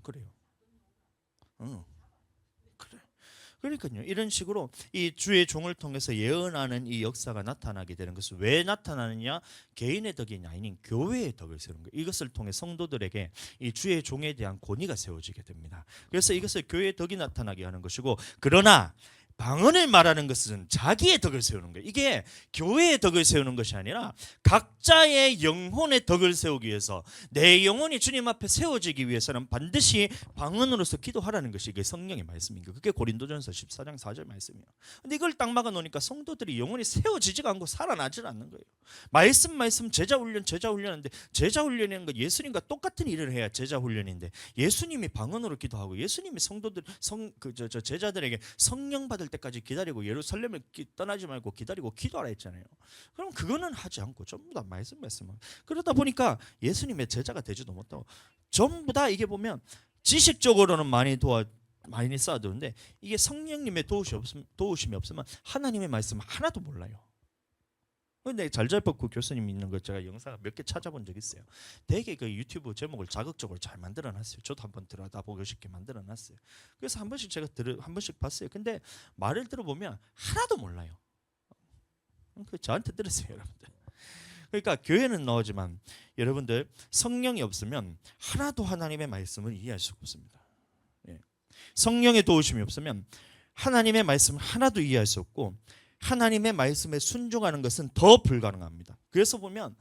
그래요. 그래. 그러니까요. 이런 식으로 이 주의 종을 통해서 예언하는 이 역사가 나타나게 되는 것은 왜 나타나느냐? 개인의 덕이 아닌 교회의 덕을 세우는 거예요. 이것을 통해 성도들에게 이 주의 종에 대한 권위가 세워지게 됩니다. 그래서 이것을 교회의 덕이 나타나게 하는 것이고, 그러나 방언을 말하는 것은 자기의 덕을 세우는 거예요. 이게 교회의 덕을 세우는 것이 아니라 각자의 영혼의 덕을 세우기 위해서, 내 영혼이 주님 앞에 세워지기 위해서는 반드시 방언으로서 기도하라는 것이 이게 성령의 말씀입니다. 그게 고린도전서 14장 4절 말씀이에요. 근데 이걸 딱 막아놓으니까 성도들이 영혼이 세워지지가 않고 살아나질 않는 거예요. 말씀 제자 훈련인데 제자 훈련이라는 건 예수님과 똑같은 일을 해야 제자 훈련인데 예수님이 방언으로 기도하고 예수님이 제자들에게 성령 받을 때까지 기다리고 예루살렘을 떠나지 말고 기다리고 기도하라 했잖아요. 그럼 그거는 하지 않고 전부 다 말씀만. 그러다 보니까 예수님의 제자가 되지도 못하고 전부 다 이게 보면 지식적으로는 많이 쌓아두는데 이게 성령님의 도우심이 없으면 하나님의 말씀을 하나도 몰라요. 근데 잘잘법그 교수님 있는 거 제가 영상 몇 개 찾아본 적 있어요. 되게 그 유튜브 제목을 자극적으로 잘 만들어놨어요. 저도 한번 들어다보고 싶게 만들어놨어요. 그래서 한 번씩 제가 한 번씩 봤어요. 근데 말을 들어보면 하나도 몰라요. 그 저한테 들으세요, 여러분들. 그러니까 교회는 나오지만 여러분들 성령이 없으면 하나도 하나님의 말씀을 이해할 수가 없습니다. 성령의 도우심이 없으면 하나님의 말씀을 하나도 이해할 수 없고 하나님의 말씀에 순종하는 것은 더 불가능합니다. 그래서 보면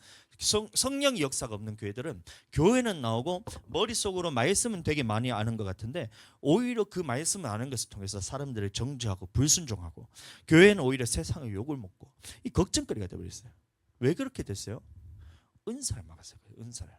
성령의 역사가 없는 교회들은 교회는 나오고 머릿속으로 말씀은 되게 많이 아는 것 같은데 오히려 그 말씀을 아는 것을 통해서 사람들을 정죄하고 불순종하고 교회는 오히려 세상의 욕을 먹고 이 걱정거리가 되어버렸어요. 왜 그렇게 됐어요? 은사를 막았어요. 은사를.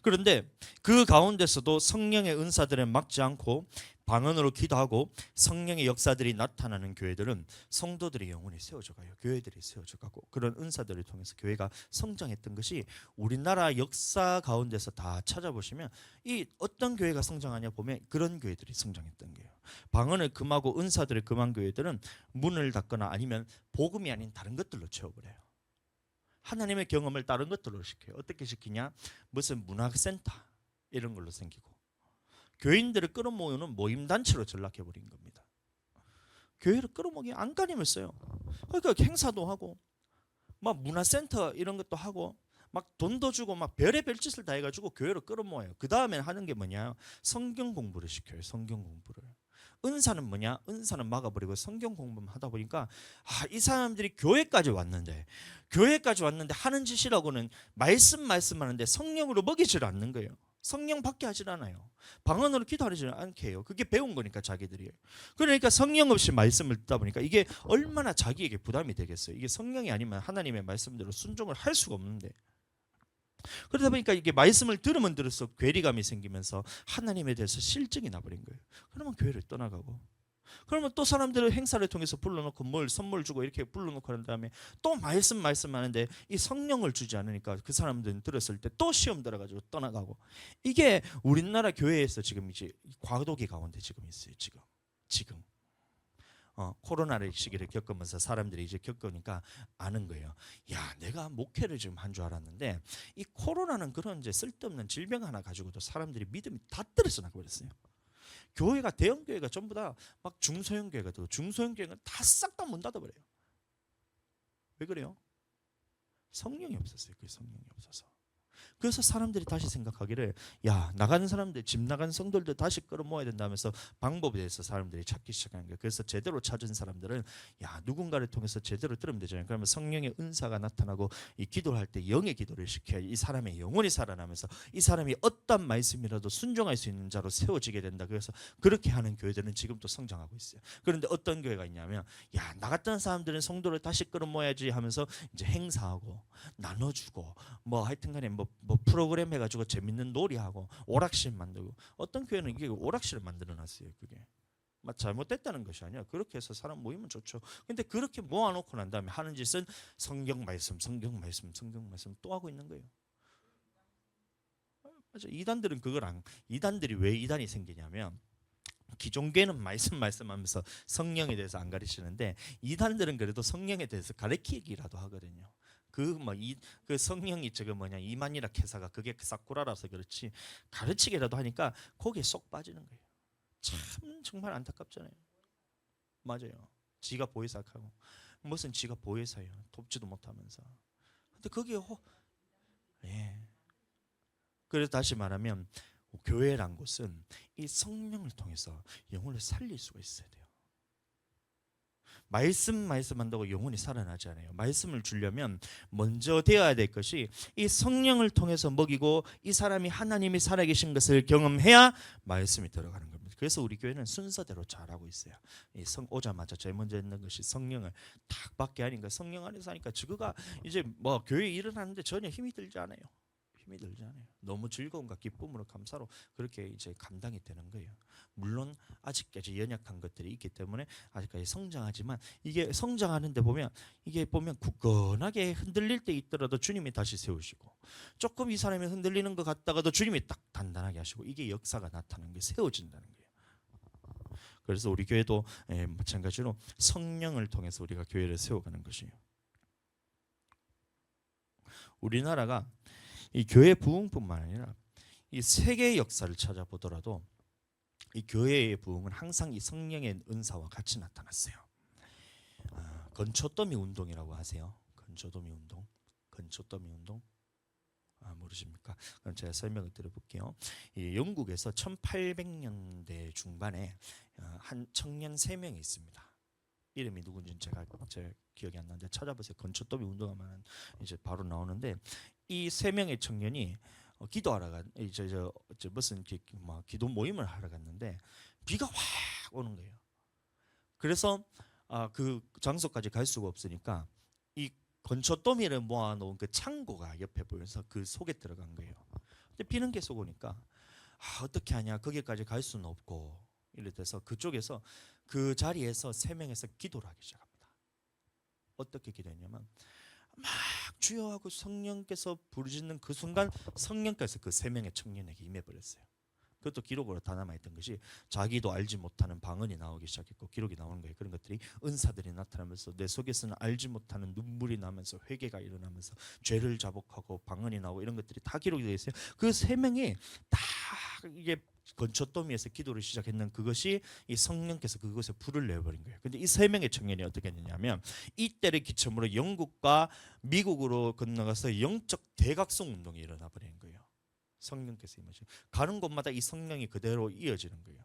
그런데 그 가운데서도 성령의 은사들을 막지 않고 방언으로 기도하고 성령의 역사들이 나타나는 교회들은 성도들이 영혼이 세워져 가요. 교회들이 세워져 가고 그런 은사들을 통해서 교회가 성장했던 것이 우리나라 역사 가운데서 다 찾아보시면 이 어떤 교회가 성장하냐 보면 그런 교회들이 성장했던 거예요. 방언을 금하고 은사들을 금한 교회들은 문을 닫거나 아니면 복음이 아닌 다른 것들로 채워버려요. 하나님의 경험을 다른 것들로 시켜요. 어떻게 시키냐? 무슨 문화센터 이런 걸로 생기고 교인들을 끌어모으는 모임단체로 전락해버린 겁니다. 교회를 끌어모으기 안간힘을 써요. 그러니까 행사도 하고 막 문화센터 이런 것도 하고 막 돈도 주고 막 별의별 짓을 다 해가지고 교회를 끌어모아요. 그 다음에 하는 게 뭐냐? 성경 공부를 시켜요. 성경 공부를. 은사는 뭐냐? 은사는 막아버리고 성경 공부만 하다 보니까 이 사람들이 교회까지 왔는데 하는 짓이라고는 말씀하는데 성령으로 먹이질 않는 거예요. 성령 받게 하질 않아요. 방언으로 기도하지 않게 해요. 그게 배운 거니까 자기들이. 그러니까 성령 없이 말씀을 듣다 보니까 이게 얼마나 자기에게 부담이 되겠어요. 이게 성령이 아니면 하나님의 말씀대로 순종을 할 수가 없는데 그러다 보니까 이게 말씀을 들으면 들을수록 괴리감이 생기면서 하나님에 대해서 실증이 나버린 거예요. 그러면 교회를 떠나가고 그러면 또 사람들을 행사를 통해서 불러놓고 뭘 선물 주고 이렇게 불러놓고 한 다음에 또 말씀하는데 이 성령을 주지 않으니까 그 사람들은 들었을 때 또 시험 들어가지고 떠나가고 이게 우리나라 교회에서 지금 이제 과도기 가운데 지금 있어요. 지금 코로나의 시기를 겪으면서 사람들이 이제 겪으니까 아는 거예요. 야, 내가 목회를 지금 한 줄 알았는데 이 코로나는 그런 이제 쓸데없는 질병 하나 가지고도 사람들이 믿음이 다 떨어져 나가버렸어요. 교회가 대형 교회가 전부 다 막 중소형 교회가 되고 중소형 교회는 다 싹 다 문 닫아버려요. 왜 그래요? 성령이 없었어요. 그 성령이 없어서. 그래서 사람들이 다시 생각하기를 나가는 사람들 집 나간 성도들도 다시 끌어모아야 된다면서 방법에 대해서 사람들이 찾기 시작하는 거예요. 그래서 제대로 찾은 사람들은 누군가를 통해서 제대로 들으면 되잖아요. 그러면 성령의 은사가 나타나고 이 기도를 할 때 영의 기도를 시켜야 이 사람의 영혼이 살아나면서 이 사람이 어떤 말씀이라도 순종할 수 있는 자로 세워지게 된다. 그래서 그렇게 하는 교회들은 지금도 성장하고 있어요. 그런데 어떤 교회가 있냐면 나갔던 사람들은 성도를 다시 끌어모아야지 하면서 이제 행사하고 나눠주고 뭐 하여튼간에 뭐 프로그램 해가지고 재밌는 놀이하고 오락실 만들고 어떤 교회는 이게 오락실을 만들어놨어요. 그게 막 잘못됐다는 것이 아니야. 그렇게 해서 사람 모이면 좋죠. 근데 그렇게 모아놓고 난 다음에 하는 짓은 성경 말씀 또 하고 있는 거예요. 맞아. 이단들이 왜 이단이 생기냐면 기존 교회는 말씀하면서 성령에 대해서 안 가르치는데 이단들은 그래도 성령에 대해서 가르치기라도 하거든요. 그 성령이 이만이라 캐사가 그게 사쿠라라서 그렇지 가르치기라도 하니까 거기에 쏙 빠지는 거예요. 참 정말 안타깝잖아요. 맞아요. 지가 보혜사하고 무슨 지가 보혜사예요. 돕지도 못하면서. 근데 거기에 그래서 다시 말하면 교회란 곳은 이 성령을 통해서 영혼을 살릴 수가 있어야 돼요. 말씀한다고 영혼이 살아나지 않아요. 말씀을 주려면 먼저 되어야 될 것이 이 성령을 통해서 먹이고 이 사람이 하나님이 살아계신 것을 경험해야 말씀이 들어가는 겁니다. 그래서 우리 교회는 순서대로 잘하고 있어요. 오자마자 제일 먼저 했는 것이 성령을 딱 받게 하니까 성령 안에서 하니까 저거가 이제 뭐 교회 일을 하는데 전혀 힘이 들지 않아요. 너무 즐거움과 기쁨으로 감사로 그렇게 이제 감당이 되는 거예요. 물론 아직까지 연약한 것들이 있기 때문에 아직까지 성장하지만 이게 성장하는데 보면 굳건하게 흔들릴 때 있더라도 주님이 다시 세우시고 조금 이 사람이 흔들리는 것 같다가도 주님이 딱 단단하게 하시고 이게 역사가 나타나는 게 세워진다는 거예요. 그래서 우리 교회도 마찬가지로 성령을 통해서 우리가 교회를 세워가는 것이에요. 우리나라가 이 교회 부흥뿐만 아니라 이 세계의 역사를 찾아보더라도 이 교회의 부흥은 항상 이 성령의 은사와 같이 나타났어요. 건초더미 운동이라고 하세요. 건초더미 운동. 모르십니까? 그럼 제가 설명을 드려볼게요. 이 영국에서 1800년대 중반에 한 청년 3명이 있습니다. 이름이 누군지는 제 기억이 안 나는데 찾아보세요. 건초더미 운동하면 이제 바로 나오는데, 이 3명의 청년이 기도하러 무슨 기도 모임을 하러 갔는데 비가 확 오는 거예요. 그래서 그 장소까지 갈 수가 없으니까 이 건초더미를 모아놓은 그 창고가 옆에 보여서 그 속에 들어간 거예요. 근데 비는 계속 오니까 어떻게 하냐, 거기까지 갈 수는 없고 이래 돼서 그쪽에서 그 자리에서 3명에서 기도를 하기 시작합니다. 어떻게 기도했냐면 막 주여 하고 성령께서 부르짖는 그 순간 성령께서 그 3명의 청년에게 임해버렸어요. 그것도 기록으로 다 남아있던 것이 자기도 알지 못하는 방언이 나오기 시작했고 기록이 나오는 거예요. 그런 것들이 은사들이 나타나면서 내 속에서는 알지 못하는 눈물이 나면서 회개가 일어나면서 죄를 자복하고 방언이 나오고 이런 것들이 다 기록이 되어 있어요. 그 3명이 다 이게 건초더미에서 기도를 시작했는 그것이 이 성령께서 그것에 불을 내버린 거예요. 근데 이 3명의 청년이 어떻게 했느냐면 이때를 기점으로 영국과 미국으로 건너가서 영적 대각성 운동이 일어나 버린 거예요. 성령께서 임하시고 가는 곳마다 이 성령이 그대로 이어지는 거예요.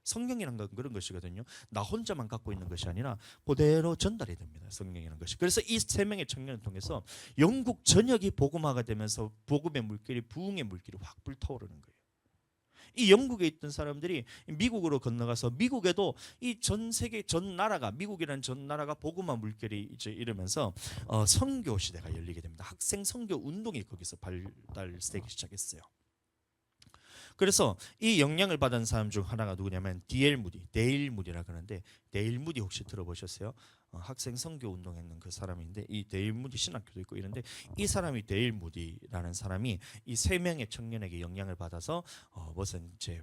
성령이란 건 그런 것이거든요. 나 혼자만 갖고 있는 것이 아니라 그대로 전달이 됩니다. 성령이라는 것이. 그래서 이 3명의 청년을 통해서 영국 전역이 복음화가 되면서 복음의 물길이, 부흥의 물길이 확 불타오르는 거예요. 이 영국에 있던 사람들이 미국으로 건너가서 미국에도 이 전 세계 전 나라가, 미국이라는 전 나라가 복음화 물결이 이제 이르면서 선교 시대가 열리게 됩니다. 학생 선교 운동이 거기서 발달되기 시작했어요. 그래서 이 영향을 받은 사람 중 하나가 누구냐면 데일 무디라 그러는데, 데일 무디 혹시 들어보셨어요? 학생 선교 운동했는 그 사람인데, 이 데일 무디 신학교도 있고 이런데, 이 사람이 데일 무디라는 사람이 이 3명의 청년에게 영향을 받아서 무슨 이제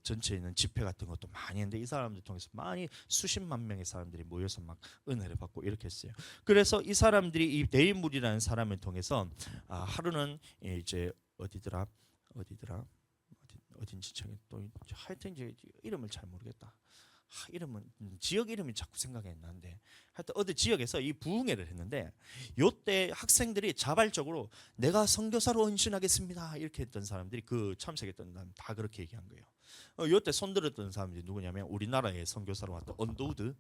전체에 있는 집회 같은 것도 많이 했는데, 이 사람들 통해서 많이 수십만 명의 사람들이 모여서 막 은혜를 받고 이렇게 했어요. 그래서 이 사람들이 이 데일 무디라는 사람을 통해서 하루는 이제 어딘지 또 하여튼 이제 이름을 잘 모르겠다. 이름은 지역 이름이 자꾸 생각이 안 나는데, 하여튼 어디 지역에서 이 부흥회를 했는데, 요때 학생들이 자발적으로 내가 선교사로 헌신하겠습니다 이렇게 했던 사람들이, 그 참석했던 사람 다 그렇게 얘기한 거예요. 요때 손들었던 사람들이 누구냐면 우리나라에 선교사로 왔던 언더우드,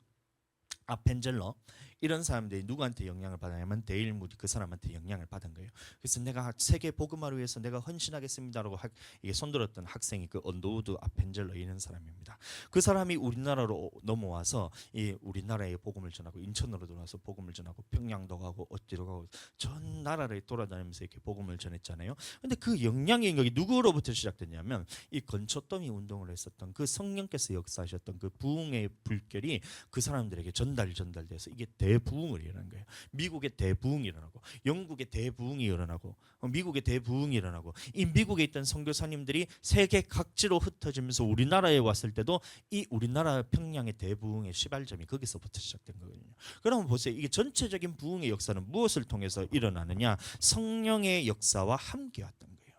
아펜젤러, 이런 사람들이 누구한테 영향을 받았냐면 데일 무디, 그 사람한테 영향을 받은 거예요. 그래서 내가 세계 복음화를 위해서 내가 헌신하겠습니다라고 이게 손들었던 학생이 그 언더우드, 아펜젤러 이런 사람입니다. 그 사람이 우리나라로 넘어와서 이 우리나라에 복음을 전하고, 인천으로 들어와서 복음을 전하고, 평양도 가고 어디로 가고 전 나라를 돌아다니면서 이렇게 복음을 전했잖아요. 근데 그 영향이 여기 누구로부터 시작됐냐면 이 건초더미 운동을 했었던 그 성령께서 역사하셨던 그 부흥의 불결이 그 사람들에게 전달돼서 이게 대부흥을 일어난 거예요. 미국의 대부흥이 일어나고, 영국의 대부흥이 일어나고, 미국의 대부흥이 일어나고, 이 미국에 있던 선교사님들이 세계 각지로 흩어지면서 우리나라에 왔을 때도 이 우리나라 평양의 대부흥의 시발점이 거기서부터 시작된 거거든요. 그러면 보세요. 이게 전체적인 부흥의 역사는 무엇을 통해서 일어나느냐? 성령의 역사와 함께 왔던 거예요.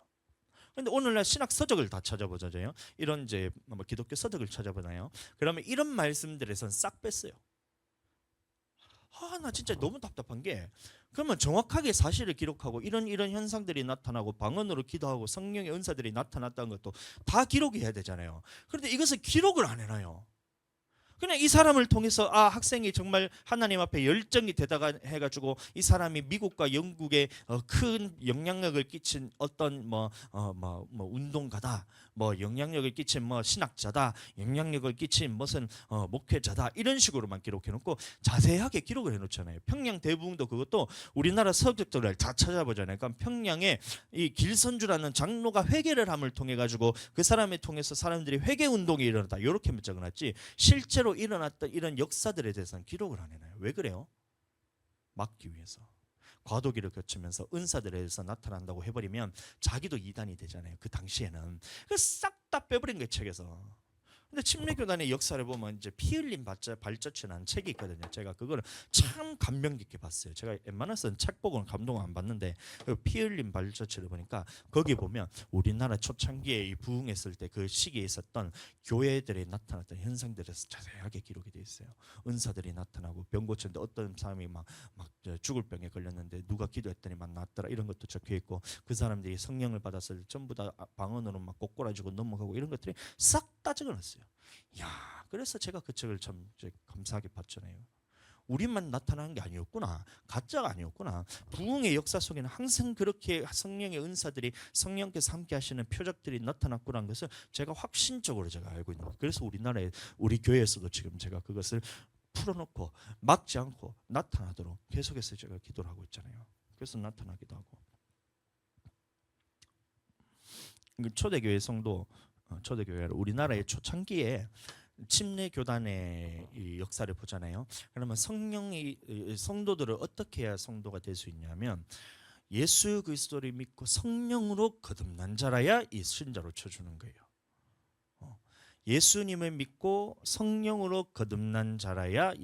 근데 오늘날 신학 서적을 다 찾아보잖아요. 이런 이제 기독교 서적을 찾아보나요? 그러면 이런 말씀들에선 싹 뺐어요. 나 진짜 너무 답답한 게, 그러면 정확하게 사실을 기록하고 이런 현상들이 나타나고 방언으로 기도하고 성령의 은사들이 나타났다는 것도 다 기록이 해야 되잖아요. 그런데 이것을 기록을 안 해놔요. 그냥 이 사람을 통해서 학생이 정말 하나님 앞에 열정이 되다가 해가지고 이 사람이 미국과 영국에 큰 영향력을 끼친 어떤 운동가다, 영향력을 끼친 신학자다, 영향력을 끼친 무슨 목회자다, 이런 식으로만 기록해놓고 자세하게 기록을 해놓잖아요. 평양 대부흥도 그것도 우리나라 서적들을 다 찾아보잖아요. 그러니까 평양에 이 길선주라는 장로가 회개를 함을 통해 가지고 그 사람을 통해서 사람들이 회개 운동이 일어났다 이렇게 적어놨지, 실제로 일어났던 이런 역사들에 대해서는 기록을 안 해놔요. 왜 그래요? 막기 위해서. 과도기를 거치면서 은사들에 대해서 나타난다고 해버리면 자기도 이단이 되잖아요. 그 당시에는. 그래서 싹 다 빼버린 거예요, 책에서. 근데 침례교단의 역사를 보면 이제 피 흘린 발자취라는 책이 있거든요. 제가 그거를 참 감명 깊게 봤어요. 제가 웬만해서는 책 보고는 감동 안 받는데 그 피 흘린 발자취를 보니까 거기 보면 우리나라 초창기에 이 부흥했을 때 그 시기에 있었던 교회들에 나타났던 현상들에서 자세하게 기록이 되어 있어요. 은사들이 나타나고 병 고쳤는데 어떤 사람이 막 죽을 병에 걸렸는데 누가 기도했더니 막 낫더라 이런 것도 적혀 있고 그 사람들이 성령을 받았을 때 전부 다 방언으로 막 꼬꾸라지고 넘어가고 이런 것들이 싹 다 적어놨어요. 야, 그래서 제가 그 책을 참 이제 감사하게 봤잖아요. 우리만 나타나는 게 아니었구나. 가짜가 아니었구나. 부흥의 역사 속에는 항상 그렇게 성령의 은사들이 성령께서 함께 하시는 표적들이 나타났구나는 것을 제가 확신적으로 제가 알고 있는 거예요. 그래서 우리나라에 우리 교회에서도 지금 제가 그것을 풀어놓고 막지 않고 나타나도록 계속해서 제가 기도를 하고 있잖아요. 그래서 나타나기도 하고. 초대교회 성도, 초대교회 우리나라의 초창기에 침례 교단의 이 역사를 보잖아요. 그러면 성도들을 어떻게 해야 성도가 될 수 있냐면 예수 그리스도를 믿고 성령으로 거듭난 자라야 이 신자로 쳐주는 거예요. 예수님을 믿고 성령으로 거듭난 자라야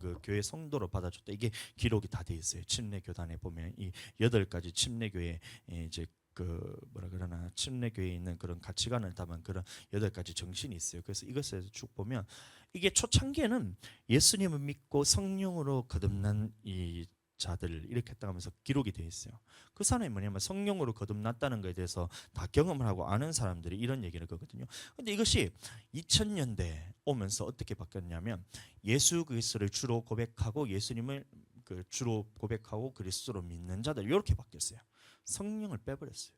그 교회 성도로 받아줬다. 이게 기록이 다 돼 있어요. 침례 교단에 보면 이 8가지 침례 교회 이제 그 뭐라 그러나 침례교회에 있는 그런 가치관을 담은 그런 8가지 정신이 있어요. 그래서 이것에서 쭉 보면 이게 초창기에는 예수님을 믿고 성령으로 거듭난 이 자들 이렇게 했다 하면서 기록이 되어 있어요. 그 사람이 뭐냐면 성령으로 거듭났다는 것에 대해서 다 경험을 하고 아는 사람들이 이런 얘기를 하거든요. 근데 이것이 2000년대 오면서 어떻게 바뀌었냐면 예수 그리스도를 주로 고백하고 예수님을 주로 고백하고 그리스도로 믿는 자들 이렇게 바뀌었어요. 성령을 빼버렸어요.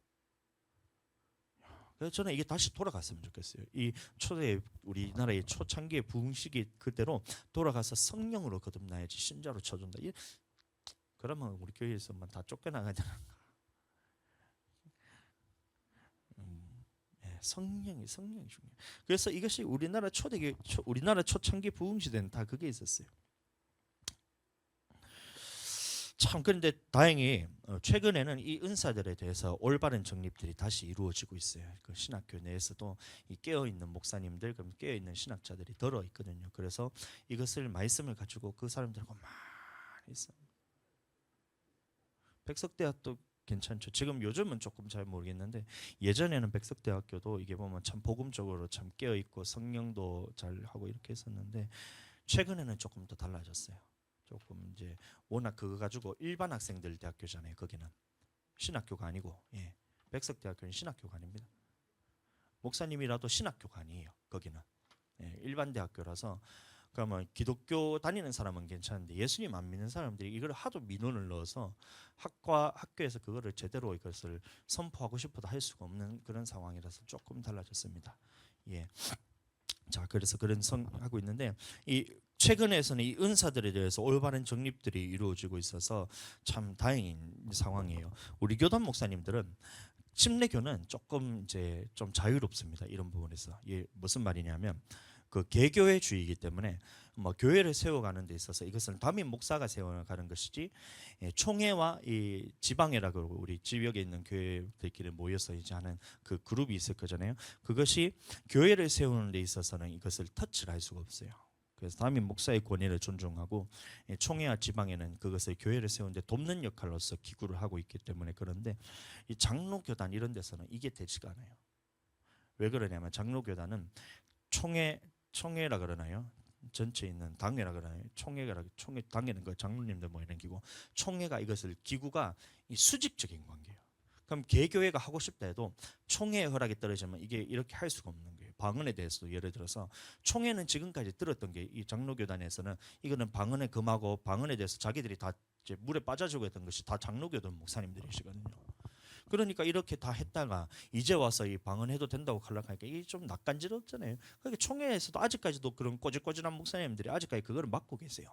그래서 저는 이게 다시 돌아갔으면 좋겠어요. 이 우리나라의 초창기의 부흥 시기 그대로 돌아가서 성령으로 거듭나야지 신자로 쳐준다. 그러면 우리 교회에서만 다 쫓겨나가야 되나? 성령이 중요해요. 그래서 이것이 우리나라 초창기 부흥 시대는 다 그게 있었어요. 참 그런데 다행히 최근에는 이 은사들에 대해서 올바른 정립들이 다시 이루어지고 있어요. 그 신학교 내에서도 이 깨어 있는 목사님들, 그럼 깨어 있는 신학자들이 들어 있거든요. 그래서 이것을 말씀을 가지고 그 사람들하고 많이 있어. 백석대학도 괜찮죠. 지금 요즘은 조금 잘 모르겠는데 예전에는 백석대학교도 이게 보면 참 복음적으로 참 깨어 있고 성령도 잘 하고 이렇게 했었는데 최근에는 조금 더 달라졌어요. 조금 이제 워낙 그거 가지고 일반 학생들 대학교잖아요. 거기는 신학교가 아니고, 백석대학교는 신학교가 아닙니다. 목사님이라도 신학교가 아니에요. 거기는 일반 대학교라서 그러면 기독교 다니는 사람은 괜찮은데 예수님 안 믿는 사람들이 이걸 하도 민원을 넣어서 학교에서 그거를 제대로 이것을 선포하고 싶어도 할 수가 없는 그런 상황이라서 조금 달라졌습니다. 자, 그래서 그런 하고 있는데 이 최근에서는 이 은사들에 대해서 올바른 정립들이 이루어지고 있어서 참 다행인 상황이에요. 우리 교단 목사님들은 침례교는 조금 이제 좀 자유롭습니다. 이런 부분에서 무슨 말이냐면 그 개교회주의이기 때문에 뭐 교회를 세워가는 데 있어서 이것은 담임 목사가 세워가는 것이지 총회와 이 지방회라고 우리 지역에 있는 교회들끼리 모여서 이제 하는 그 그룹이 있을 거잖아요. 그것이 교회를 세우는 데 있어서는 이것을 터치를 할 수가 없어요. 그래서 담임 목사의 권위를 존중하고 총회와 지방에는 그것을 교회를 세우는데 돕는 역할로서 기구를 하고 있기 때문에 그런데 이 장로교단 이런 데서는 이게 되지가 않아요. 왜 그러냐면 장로교단은 총회라 그러나요? 전체에 있는 당회라 그러나요? 총회 당회는 그 장로님들 뭐 이런 기구. 총회가 이것을 기구가 이 수직적인 관계예요. 그럼 개교회가 하고 싶다 해도 총회의 허락이 떨어지면 이게 이렇게 할 수가 없는 거예요. 방언에 대해서도 예를 들어서 총회는 지금까지 들었던 게 이 장로교단에서는 이거는 방언에 금하고 방언에 대해서 자기들이 다 이제 물에 빠져주고 했던 것이 다 장로교단 목사님들이시거든요. 그러니까 이렇게 다 했다가 이제 와서 이 방언해도 된다고 하려니까 이게 좀 낯간지럽잖아요. 그러니까 총회에서도 아직까지도 그런 꼬질꼬질한 목사님들이 아직까지 그거를 맡고 계세요.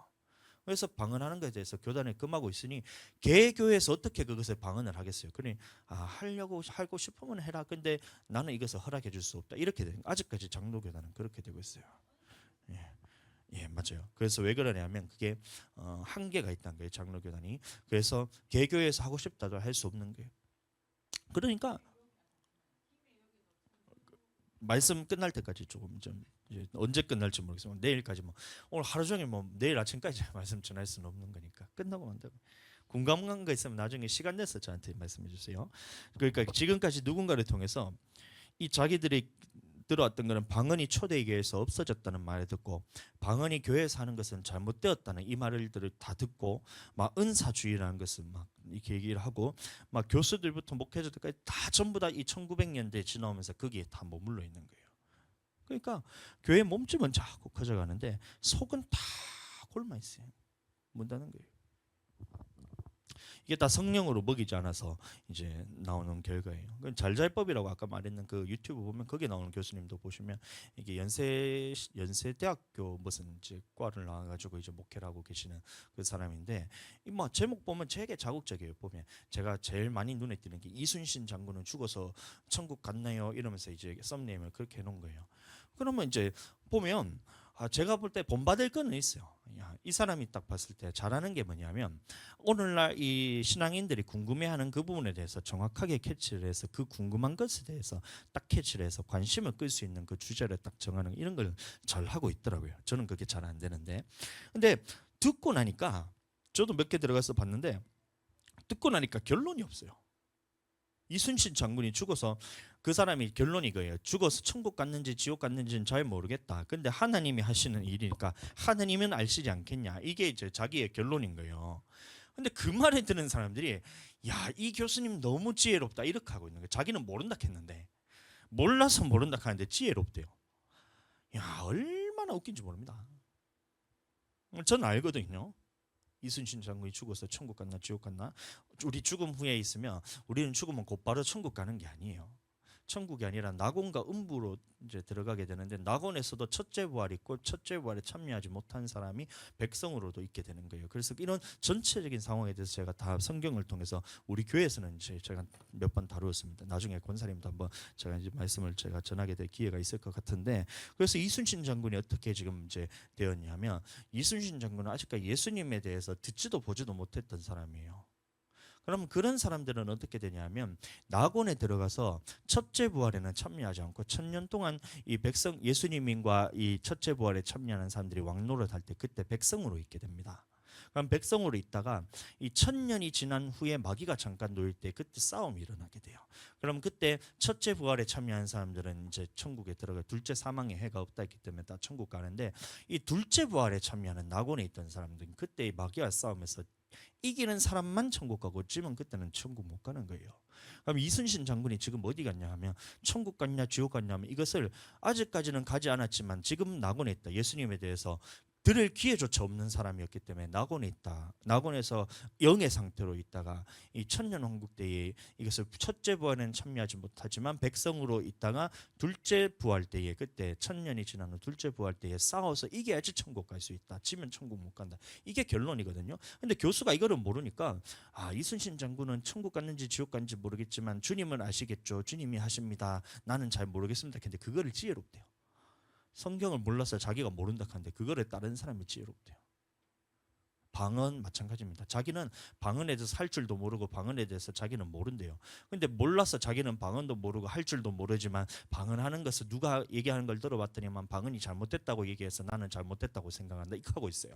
그래서 방언하는 것에 대해서 교단에 금하고 있으니 개교에서 어떻게 그것을 방언을 하겠어요? 그러니 하고 싶으면 해라. 근데 나는 이것을 허락해 줄 수 없다. 이렇게 되는 아직까지 장로교단은 그렇게 되고 있어요. 맞아요. 그래서 왜 그러냐면 그게 한계가 있다는 거예요. 장로교단이. 그래서 개교에서 하고 싶다도 할 수 없는 거예요. 그러니까 말씀 끝날 때까지 조금 좀 이제 언제 끝날지 모르겠지만 내일까지 뭐 오늘 하루 종일 뭐 내일 아침까지 말씀 전할 수는 없는 거니까 끝나고 만다고. 궁금한 거 있으면 나중에 시간 내서 저한테 말씀해 주세요. 그러니까 지금까지 누군가를 통해서 이 자기들이 들어왔던 것은 방언이 초대교회에서 없어졌다는 말을 듣고 방언이 교회에서 하는 것은 잘못되었다는 이 말을 다 듣고 막 은사주의라는 것을 막 이렇게 얘기를 하고 막 교수들부터 목회자들까지 다 전부 다 이 1900년대에 지나오면서 거기에 다 머물러 있는 거예요. 그러니까 교회 몸집은 자꾸 커져가는데 속은 다 골마 있어요. 문다는 거예요. 이게 다 성령으로 먹이지 않아서 이제 나오는 결과예요. 잘잘법이라고 아까 말했는 그 유튜브 보면 거기 나오는 교수님도 보시면 이게 연세대학교 무슨 이제 과를 나와가지고 이제 목회를 하고 계시는 그 사람인데 이 뭐 제목 보면 되게 자극적이에요. 보면 제가 제일 많이 눈에 띄는 게 이순신 장군은 죽어서 천국 갔나요? 이러면서 이제 썸네임을 그렇게 해놓은 거예요. 그러면 이제 보면 제가 볼 때 본받을 거는 있어요. 이 사람이 딱 봤을 때 잘하는 게 뭐냐면 오늘날 이 신앙인들이 궁금해하는 그 부분에 대해서 정확하게 캐치를 해서 그 궁금한 것에 대해서 딱 캐치를 해서 관심을 끌 수 있는 그 주제를 딱 정하는 이런 걸 잘 하고 있더라고요. 저는 그게 잘 안 되는데 근데 듣고 나니까 저도 몇 개 들어가서 봤는데 듣고 나니까 결론이 없어요. 이순신 장군이 죽어서 그 사람이 결론이 그예요. 죽어서 천국 갔는지 지옥 갔는지는 잘 모르겠다. 근데 하나님이 하시는 일이니까 하나님은 아시지 않겠냐. 이게 이제 자기의 결론인 거예요. 근데 그 말에 듣는 사람들이 야, 이 교수님 너무 지혜롭다 이렇게 하고 있는 거예요. 자기는 모른다 했는데 몰라서 모른다 하는데 지혜롭대요. 야, 얼마나 웃긴지 모릅니다. 전 알거든요. 이순신 장군이 죽어서 천국 갔나 지옥 갔나? 우리 죽음 후에 있으면 우리는 죽으면 곧바로 천국 가는 게 아니에요. 천국이 아니라 낙원과 음부로 이제 들어가게 되는데 낙원에서도 첫째 부활이 있고 첫째 부활에 참여하지 못한 사람이 백성으로도 있게 되는 거예요. 그래서 이런 전체적인 상황에 대해서 제가 다 성경을 통해서 우리 교회에서는 이제 제가 몇 번 다루었습니다. 나중에 권사님도 한번 제가 이제 말씀을 제가 전하게 될 기회가 있을 것 같은데 그래서 이순신 장군이 어떻게 지금 이제 되었냐면 이순신 장군은 아직까지 예수님에 대해서 듣지도 보지도 못했던 사람이에요. 그럼 그런 사람들은 어떻게 되냐면 낙원에 들어가서 첫째 부활에는 참여하지 않고 1000년 동안 이 백성 예수님과 이 첫째 부활에 참여하는 사람들이 왕노릇 할 때 그때 백성으로 있게 됩니다. 그럼 백성으로 있다가 이 1000년이 지난 후에 마귀가 잠깐 놓일 때 그때 싸움이 일어나게 돼요. 그럼 그때 첫째 부활에 참여한 사람들은 이제 천국에 들어가 둘째 사망의 해가 없다 했기 때문에 다 천국 가는데 이 둘째 부활에 참여하는 낙원에 있던 사람들은 그때 이 마귀와 싸움에서 이기는 사람만 천국 가고 지면 그때는 천국 못 가는 거예요. 그럼 이순신 장군이 지금 어디 갔냐 하면 천국 갔냐 지옥 갔냐 하면 이것을 아직까지는 가지 않았지만 지금 낙원에 있다. 예수님에 대해서 들을 기회조차 없는 사람이었기 때문에 낙원에 있다. 낙원에서 영의 상태로 있다가 이 천년 왕국 때에 이것을 첫째 부활에는 참여하지 못하지만 백성으로 있다가 둘째 부활 때에 그때 천년이 지난 후 둘째 부활 때에 싸워서 이겨야지 천국 갈 수 있다. 지면 천국 못 간다. 이게 결론이거든요. 근데 교수가 이거를 모르니까 이순신 장군은 천국 갔는지 지옥 갔는지 모르겠지만 주님은 아시겠죠. 주님이 하십니다. 나는 잘 모르겠습니다. 근데 그거를 지혜롭대요. 성경을 몰라서 자기가 모른다 하는데 그거를 다른 사람이 지혜롭대요. 방언 마찬가지입니다. 자기는 방언에 대해서 할 줄도 모르고 방언에 대해서 자기는 모른대요. 근데 몰라서 자기는 방언도 모르고 할 줄도 모르지만 방언하는 것을 누가 얘기하는 걸 들어봤더니만 방언이 잘못됐다고 얘기해서 나는 잘못됐다고 생각한다 이렇게 하고 있어요.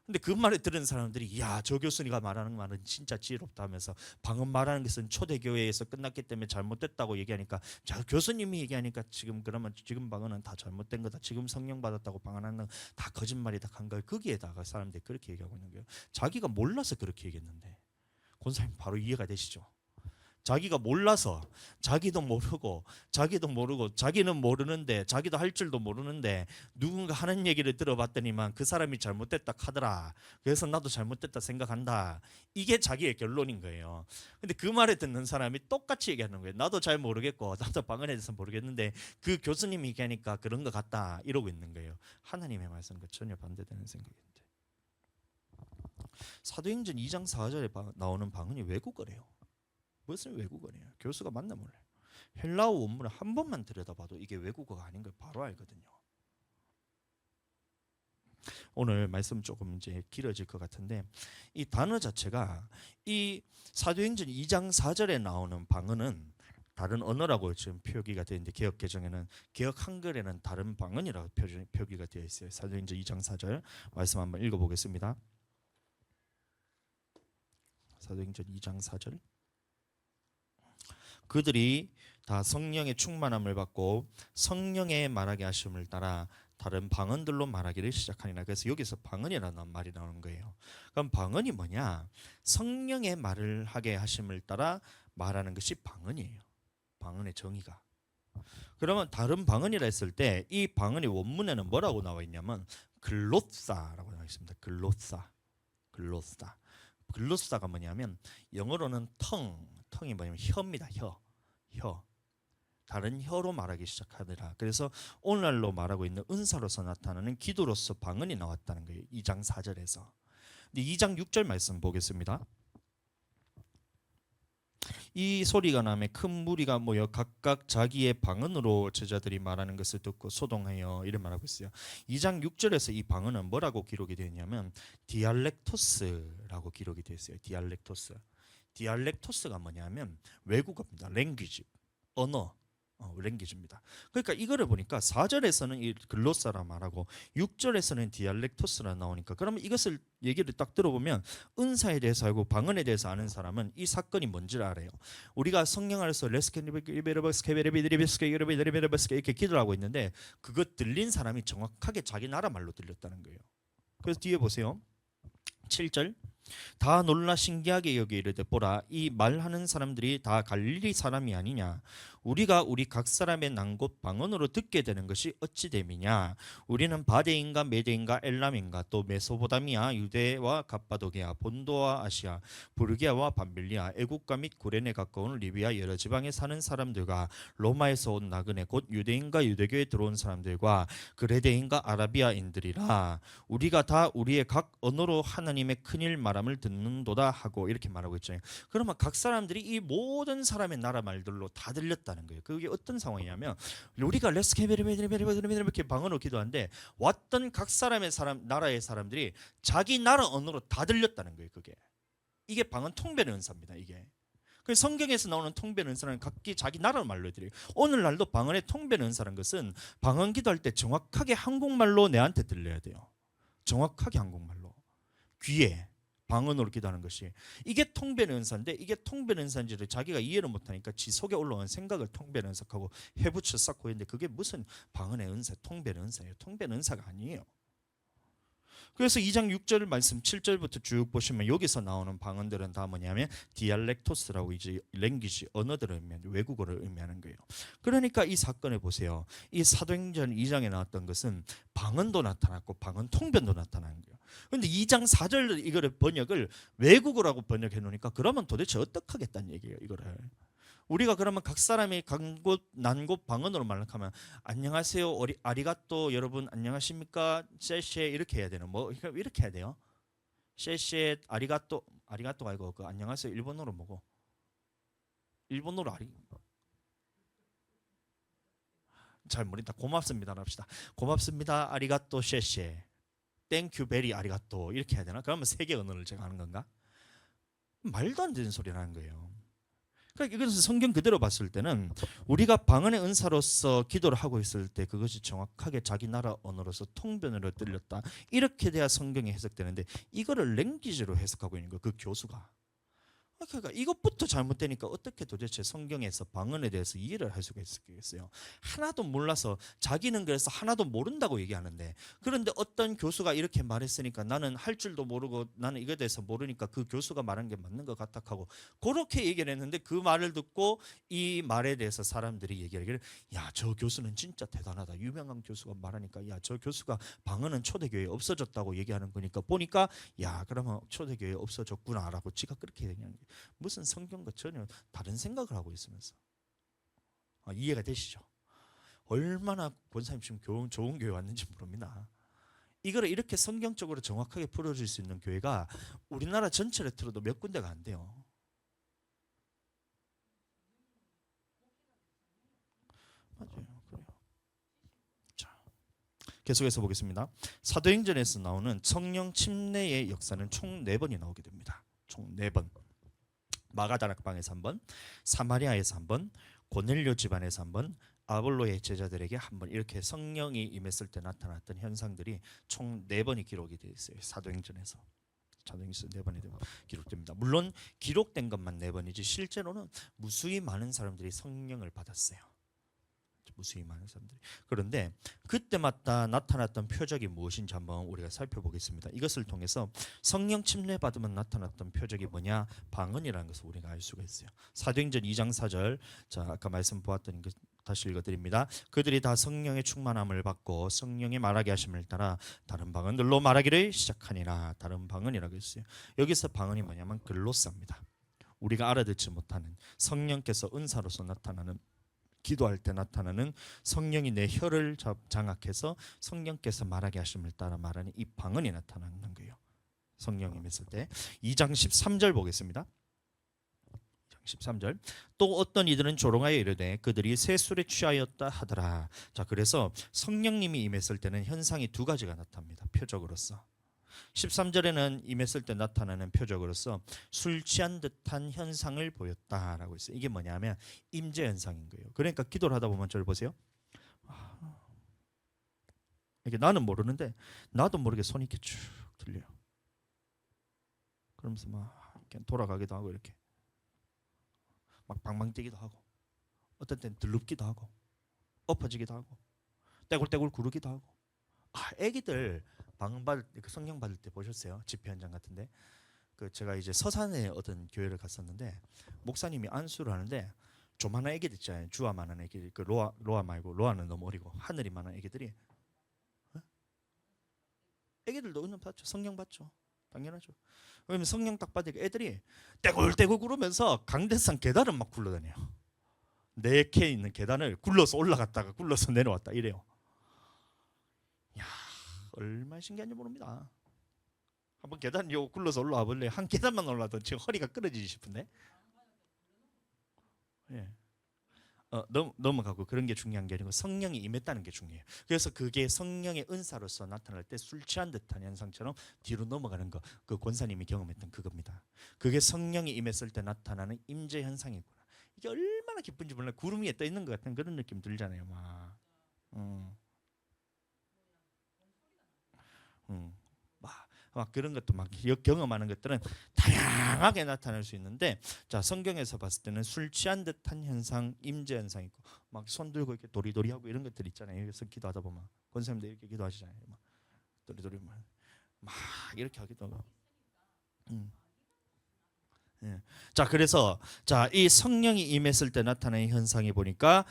근데 그 말을 들은 사람들이 야, 저 교수님가 말하는 말은 진짜 지혜롭다 하면서 방언 말하는 것은 초대교회에서 끝났기 때문에 잘못됐다고 얘기하니까 자, 교수님이 얘기하니까 지금 그러면 지금 방언은 다 잘못된 거다. 지금 성령 받았다고 방언하는 건 다 거짓말이다 한 걸 거기에다가 사람들이 그렇게 얘기하고 있는 거예요. 자기가 몰라서 그렇게 얘기했는데 권사님 바로 이해가 되시죠? 자기가 몰라서 자기도 모르고 자기는 모르는데 자기도 할 줄도 모르는데 누군가 하는 얘기를 들어봤더니만 그 사람이 잘못됐다 하더라. 그래서 나도 잘못됐다 생각한다. 이게 자기의 결론인 거예요. 근데 그 말을 듣는 사람이 똑같이 얘기하는 거예요. 나도 잘 모르겠고 나도 방언에 대해서 모르겠는데 그 교수님이 얘기하니까 그런 것 같다 이러고 있는 거예요. 하나님의 말씀과 전혀 반대되는 생각인데 사도행전 2장 4절에 나오는 방언이 외국어래요. 무슨 외국어네요? 교수가 맞나 몰라요. 헬라어 원문을 한 번만 들여다봐도 이게 외국어가 아닌 걸 바로 알거든요. 오늘 말씀 조금 이제 길어질 것 같은데 이 단어 자체가 이 사도행전 2장 4절에 나오는 방언은 다른 언어라고 지금 표기가 되어 있는데 개역 개정에는 개역 한글에는 다른 방언이라고 표기가 되어 있어요. 사도행전 2장 4절 말씀 한번 읽어보겠습니다. 사도행전 2장 4절 그들이 다 성령의 충만함을 받고 성령의 말하게 하심을 따라 다른 방언들로 말하기를 시작하니라. 그래서 여기서 방언이라는 말이 나오는 거예요. 그럼 방언이 뭐냐? 성령의 말을 하게 하심을 따라 말하는 것이 방언이에요. 방언의 정의가. 그러면 다른 방언이라 했을 때 이 방언의 원문에는 뭐라고 나와 있냐면 글로사라고 나와 있습니다. 글로사가 뭐냐면 영어로는 tongue이 뭐냐면 혀입니다. 혀. 다른 혀로 말하기 시작하더라. 그래서 오늘날로 말하고 있는 은사로서 나타나는 기도로서 방언이 나왔다는 거예요. 2장 4절에서. 근데 2장 6절 말씀 보겠습니다. 이 소리가 나매 큰 무리가 모여 각각 자기의 방언으로 제자들이 말하는 것을 듣고 소동하여 이런 말하고 있어요. 2장 6절에서 이 방언은 뭐라고 기록이 되어 있냐면 디알렉토스라고 기록이 되어 있어요. 디알렉토스가 뭐냐면 외국어입니다. 랭귀지, 언어. 랭귀지입니다. 그러니까 이거를 보니까 4절에서는 이 글로사라 말하고 6절에서는 디알렉토스라 나오니까 그러면 이것을 얘기를 딱 들어보면 은사에 대해서 알고 방언에 대해서 아는 사람은 이 사건이 뭔지를 알아요. 우리가 성령 안에서 이렇게 기도를 하고 있는데 그거 들린 사람이 정확하게 자기 나라 말로 들렸다는 거예요. 그래서 뒤에 보세요. 7절 다 놀라 신기하게 여기 이르되 보라 이 말하는 사람들이 다 갈릴리 사람이 아니냐 우리가 우리 각 사람의 난곳 방언으로 듣게 되는 것이 어찌 됨이냐 우리는 바데인가 메데인가 엘람인가 또 메소포타미아 유대와 갑바도게아 본도와 아시아 부르기아와 밤빌리아 애국가 및 구레네 가까운 리비아 여러 지방에 사는 사람들과 로마에서 온 나그네 곧 유대인과 유대교에 들어온 사람들과 그레데인과 아라비아인들이라 우리가 다 우리의 각 언어로 하나님의 큰일 말함을 듣는도다 하고 이렇게 말하고 있잖아요. 그러면 각 사람들이 이 모든 사람의 나라 말들로 다 들렸다는 거예요. 그게 어떤 상황이냐면 우리가 이렇게 방언으로 기도하는데 왔던 각 사람의 나라의 사람들이 자기 나라 언어로 다 들렸다는 거예요. 이게 방언 통변의 은사입니다. 이게. 성경에서 나오는 통변 은사는 각기 자기 나라 말로 드려요. 오늘날도 방언의 통변 은사라는 것은 방언 기도할 때 정확하게 한국말로 내한테 들려야 돼요. 정확하게 한국말로 귀에 방언으로 기도하는 것이 이게 통변 은사인데 이게 통변 은사인지를 자기가 이해를 못하니까 지 속에 올라온 생각을 통변 은사하고 해붙여 쌓고 있는데 그게 무슨 방언의 은사, 통변 은사예요. 통변 은사가 아니에요. 그래서 2장 6절 말씀 7절부터 쭉 보시면 여기서 나오는 방언들은 다 뭐냐면 디알렉토스라고 이제 랭귀지 언어들을 의미하는 외국어를 의미하는 거예요. 그러니까 이 사건을 보세요. 이 사도행전 2장에 나왔던 것은 방언도 나타났고 방언 통변도 나타나는 거예요. 그런데 2장 4절 이거를 번역을 외국어라고 번역해 놓으니까 그러면 도대체 어떻게 하겠다는 얘기예요. 이거를 우리가 그러면 각 사람이 난곳 방언으로 말하면 안녕하세요 아리가또 여러분 안녕하십니까 셰셰 이렇게 해야 되는 뭐 이렇게 해야 돼요. 셰셰 아리가또가 아니고 그 안녕하세요 일본어로 뭐고 일본어로 잘 모른다. 고맙습니다라 합시다. 고맙습니다 아리가또 셰셰 땡큐 베리 아리가또 이렇게 해야 되나? 그러면 세계 언어를 제가 하는 건가? 말도 안 되는 소리라는 거예요. 그러니까 이것은 성경 그대로 봤을 때는 우리가 방언의 은사로서 기도를 하고 있을 때 그것이 정확하게 자기 나라 언어로서 통변으로 들렸다. 이렇게 돼야 성경이 해석되는데 이거를 랭귀지로 해석하고 있는 거예요. 그 교수가. 그러니까 이것부터 잘못되니까 어떻게 도대체 성경에서 방언에 대해서 이해를 할 수가 있겠어요. 하나도 몰라서 자기는 그래서 하나도 모른다고 얘기하는데 그런데 어떤 교수가 이렇게 말했으니까 나는 할 줄도 모르고 나는 이거에 대해서 모르니까 그 교수가 말한 게 맞는 것 같아 하고 그렇게 얘기를 했는데 그 말을 듣고 이 말에 대해서 사람들이 얘기하기를 야, 저 교수는 진짜 대단하다. 유명한 교수가 말하니까 야, 저 교수가 방언은 초대교회에 없어졌다고 얘기하는 거니까 보니까 야, 그러면 초대교회에 없어졌구나 라고 지가 그렇게 얘기하는 거예요. 무슨 성경과 전혀 다른 생각을 하고 있으면서 이해가 되시죠? 얼마나 권사님 지금 좋은 교회 왔는지 모릅니다. 이거를 이렇게 성경적으로 정확하게 풀어줄 수 있는 교회가 우리나라 전체를 틀어도 몇 군데가 안 돼요. 맞아요. 그래요. 자, 계속해서 보겠습니다. 사도행전에서 나오는 성령 침례의 역사는 총 4번이 나오게 됩니다. 총 4번. 마가다락방에서 한 번, 사마리아에서 한 번, 고넬료 집안에서 한번 아볼로의 제자들에게 한번 이렇게 성령이 임했을 때 나타났던 현상들이 총 4번이 기록이 되어 있어요. 사도행전에서. 사도행전 4번이 기록됩니다. 물론 기록된 것만 4번이지 실제로는 무수히 많은 사람들이 성령을 받았어요. 무수히 많은 사람들이. 그런데 그때마다 나타났던 표적이 무엇인지 한번 우리가 살펴보겠습니다. 이것을 통해서 성령 침례받으면 나타났던 표적이 뭐냐? 방언이라는 것을 우리가 알 수가 있어요. 사도행전 2장 4절. 자, 아까 말씀 보았던 것 다시 읽어드립니다. 그들이 다 성령의 충만함을 받고 성령의 말하게 하심을 따라 다른 방언들로 말하기를 시작하니라. 다른 방언이라고 했어요. 여기서 방언이 뭐냐면 글로사입니다. 우리가 알아듣지 못하는 성령께서 은사로서 나타나는, 기도할 때 나타나는, 성령이 내 혀를 장악해서 성령께서 말하게 하심을 따라 말하는 이 방언이 나타나는 거예요. 성령이 임했을 때. 2장 13절 보겠습니다. 13절. 또 어떤 이들은 조롱하여 이르되 그들이 새 술에 취하였다 하더라. 자, 그래서 성령님이 임했을 때는 현상이 2가지가 나타납니다. 표적으로서. 13절에는 임했을 때 나타나는 표적으로서 술 취한 듯한 현상을 보였다라고 있어요. 이게 뭐냐면 임재 현상인 거예요. 그러니까 기도를 하다 보면 저를 보세요. 이게 나는 모르는데 나도 모르게 손이 이렇게 쭉 들려요. 그러면서 막 이렇게 돌아가기도 하고 이렇게 막 방방 뛰기도 하고 어떤 때는 들눕기도 하고 엎어지기도 하고 떼굴떼굴 구르기도 하고. 애기들 방언 받을 때, 그 성령 받을 때 보셨어요? 집회 현장 같은데. 그 제가 이제 서산에 어떤 교회를 갔었는데 목사님이 안수를 하는데 조만한 애기들 있잖아요. 주아만한 애기들. 그 로아 말고, 로아는 너무 어리고 하늘이만한 애기들이. 애기들도 은혜 받죠. 성령 받죠. 당연하죠. 그러면 성령 딱 받으니까 애들이 떼굴떼굴 구르면서 강대상 계단을 막 굴러다녀요. 4개 있는 계단을 굴러서 올라갔다가 굴러서 내려왔다 이래요. 야, 얼마나 신기한지 모릅니다. 한번 계단 요 굴러서 올라와 볼래요? 한 계단만 올라도 지금 허리가 끊어지지 싶은데. 예. 넘어가고 그런 게 중요한 게 아니고 성령이 임했다는 게 중요해요. 그래서 그게 성령의 은사로서 나타날 때 술 취한 듯한 현상처럼 뒤로 넘어가는 거, 그 권사님이 경험했던 그겁니다. 그게 성령이 임했을 때 나타나는 임재 현상이구나. 이게 얼마나 기쁜지 몰라요. 구름 위에 떠 있는 것 같은 그런 느낌 들잖아요. 막. 막 그런 것도 막 경험하는 것들은 다양하게 나타날 수 있는데, 자, 성경에서 봤을 때는 술 취한 듯한 현상, 임재 현상 있고 막 손 들고 이렇게 도리도리하고 이런 것들 있잖아요. 그래서 기도하다 보면 권사님들 이렇게 기도하시잖아요. 막 도리도리 막 이렇게 하기도 하고. 예. 자, 그래서 자, 이 성령이 임했을 때 나타나는 현상이 보니까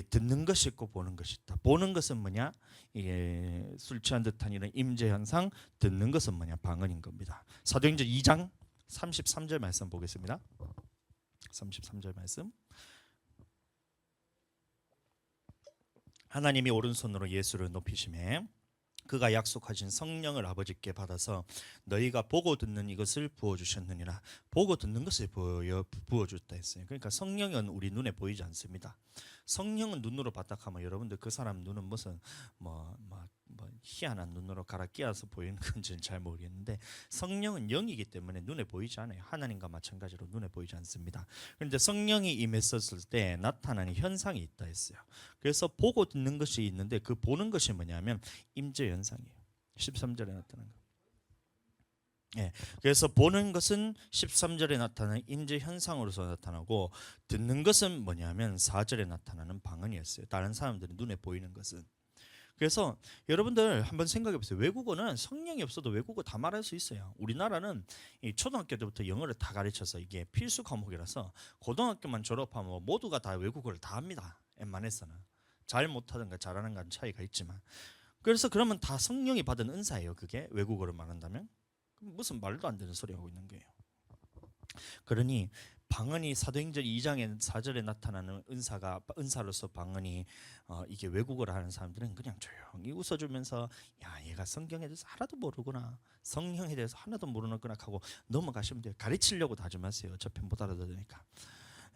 듣는 것이 있고 보는 것이 있다. 보는 것은 뭐냐? 이게 술 취한 듯한 이런 임재 현상, 듣는 것은 뭐냐? 방언인 겁니다. 사도행전 2장 33절 말씀 보겠습니다. 33절 말씀. 하나님이 오른손으로 예수를 높이시매 그가 약속하신 성령을 아버지께 받아서 너희가 보고 듣는 이것을 부어주셨느니라. 보고 듣는 것을 부어줬다 했어요. 그러니까 성령은 우리 눈에 보이지 않습니다. 성령은 눈으로 봤다 하면 여러분들 그 사람 눈은 무슨 뭐 희한한 눈으로 갈아 끼어서 보이는 건지는 잘 모르겠는데 성령은 영이기 때문에 눈에 보이지 않아요. 하나님과 마찬가지로 눈에 보이지 않습니다. 그런데 성령이 임했었을 때 나타나는 현상이 있다 했어요. 그래서 보고 듣는 것이 있는데 그 보는 것이 뭐냐면 임재 현상이에요. 13절에 나타나는 거. 예, 그래서 보는 것은 13절에 나타나는 임재 현상으로서 나타나고 듣는 것은 뭐냐면 4절에 나타나는 방언이었어요. 다른 사람들은 눈에 보이는 것은. 그래서 여러분들 한번 생각해 보세요. 외국어는 성령이 없어도 외국어 다 말할 수 있어요. 우리나라는 이 초등학교 때부터 영어를 다 가르쳐서 이게 필수 과목이라서 고등학교만 졸업하면 모두가 다 외국어를 다 합니다. 웬만해서는. 잘 못하든가 잘하는 건 차이가 있지만. 그래서 그러면 다 성령이 받은 은사예요. 그게 외국어를 말한다면. 무슨 말도 안 되는 소리 하고 있는 거예요. 그러니 방언이 사도행전 2장의 4절에 나타나는 은사로서 방언이 이게 외국어를 하는 사람들은 그냥 조용히 웃어주면서 야, 얘가 성경에 대해서 하나도 모르구나, 성령에 대해서 하나도 모르는구나 하고 넘어가시면 돼요. 가르치려고 다 하지 마세요. 어차피 못 알아들으니까.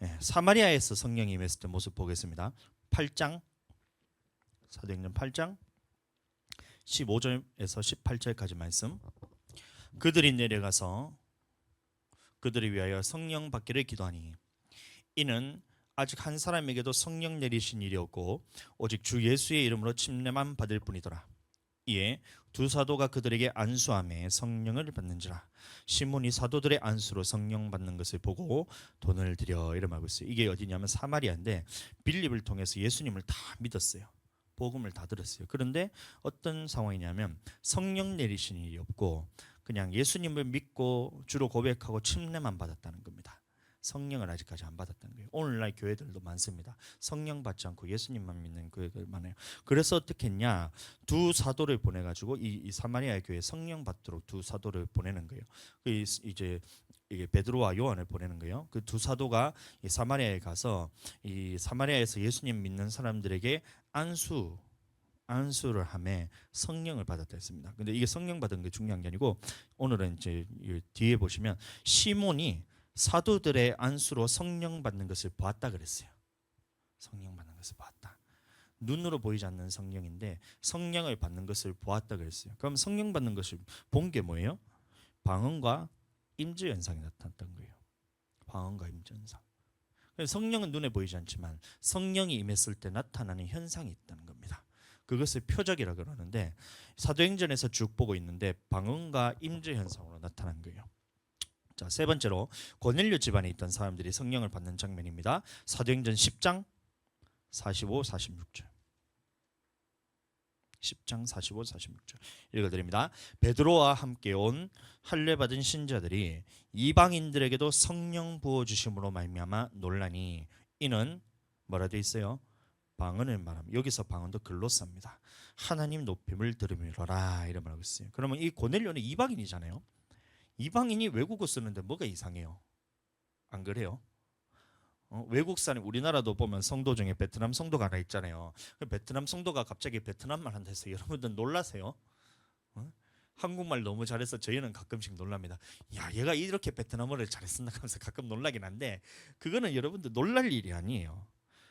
예, 사마리아에서 성령이 임했을 때 모습 보겠습니다. 8장, 사도행전 8장 15절에서 18절까지 말씀. 그들이 내려가서 그들을 위하여 성령 받기를 기도하니 이는 아직 한 사람에게도 성령 내리신 일이 없고 오직 주 예수의 이름으로 침례만 받을 뿐이더라. 이에 두 사도가 그들에게 안수함에 성령을 받는지라. 시몬이 사도들의 안수로 성령 받는 것을 보고 돈을 들여 이러 말고 있어요. 이게 어디냐면 사마리아인데 빌립을 통해서 예수님을 다 믿었어요. 복음을 다 들었어요. 그런데 어떤 상황이냐면 성령 내리신 일이 없고 그냥 예수님을 믿고 주로 고백하고 침례만 받았다는 겁니다. 성령을 아직까지 안 받았다는 거예요. 오늘날 교회들도 많습니다. 성령 받지 않고 예수님만 믿는 교회들 많아요. 그래서 어떻게 했냐? 두 사도를 보내가지고 이 사마리아 교회에 성령 받도록 두 사도를 보내는 거예요. 이제 이게 베드로와 요한을 보내는 거예요. 그 두 사도가 이 사마리아에 가서 이 사마리아에서 예수님 믿는 사람들에게 안수를 하며 성령을 받았다 했습니다. 근데 이게 성령 받은 게 중요한 게 아니고 오늘은 이제 뒤에 보시면 시몬이 사도들의 안수로 성령 받는 것을 보았다 그랬어요. 성령 받는 것을 보았다. 눈으로 보이지 않는 성령인데 성령을 받는 것을 보았다 그랬어요. 그럼 성령 받는 것을 본 게 뭐예요? 방언과 임재 현상이 나타났던 거예요. 방언과 임재 현상. 성령은 눈에 보이지 않지만 성령이 임했을 때 나타나는 현상이 있다는 겁니다. 그것을 표적이라 그러는데 사도행전에서 쭉 보고 있는데 방언과 임재 현상으로 나타난 거예요. 자, 세 번째로 고넬료 집안에 있던 사람들이 성령을 받는 장면입니다. 사도행전 10장 45, 46절. 10장 45, 46절 읽어드립니다. 베드로와 함께 온 할례 받은 신자들이 이방인들에게도 성령 부어 주심으로 말미암아 놀라니 이는 뭐라 돼 있어요? 방언을 말하면 여기서 방언도 글로사입니다. 하나님 높임을 들음이로라 이런 말하고 있어요. 그러면 이 고넬료는 이방인이잖아요. 이방인이 외국어 쓰는데 뭐가 이상해요? 안 그래요? 외국 사람 우리나라도 보면 성도 중에 베트남 성도가 하나 있잖아요. 베트남 성도가 갑자기 베트남말 한다 해서 여러분들 놀라세요? 한국말 너무 잘해서 저희는 가끔씩 놀랍니다. 야, 얘가 이렇게 베트남어를 잘했었나 하면서 가끔 놀라긴 한데 그거는 여러분들 놀랄 일이 아니에요.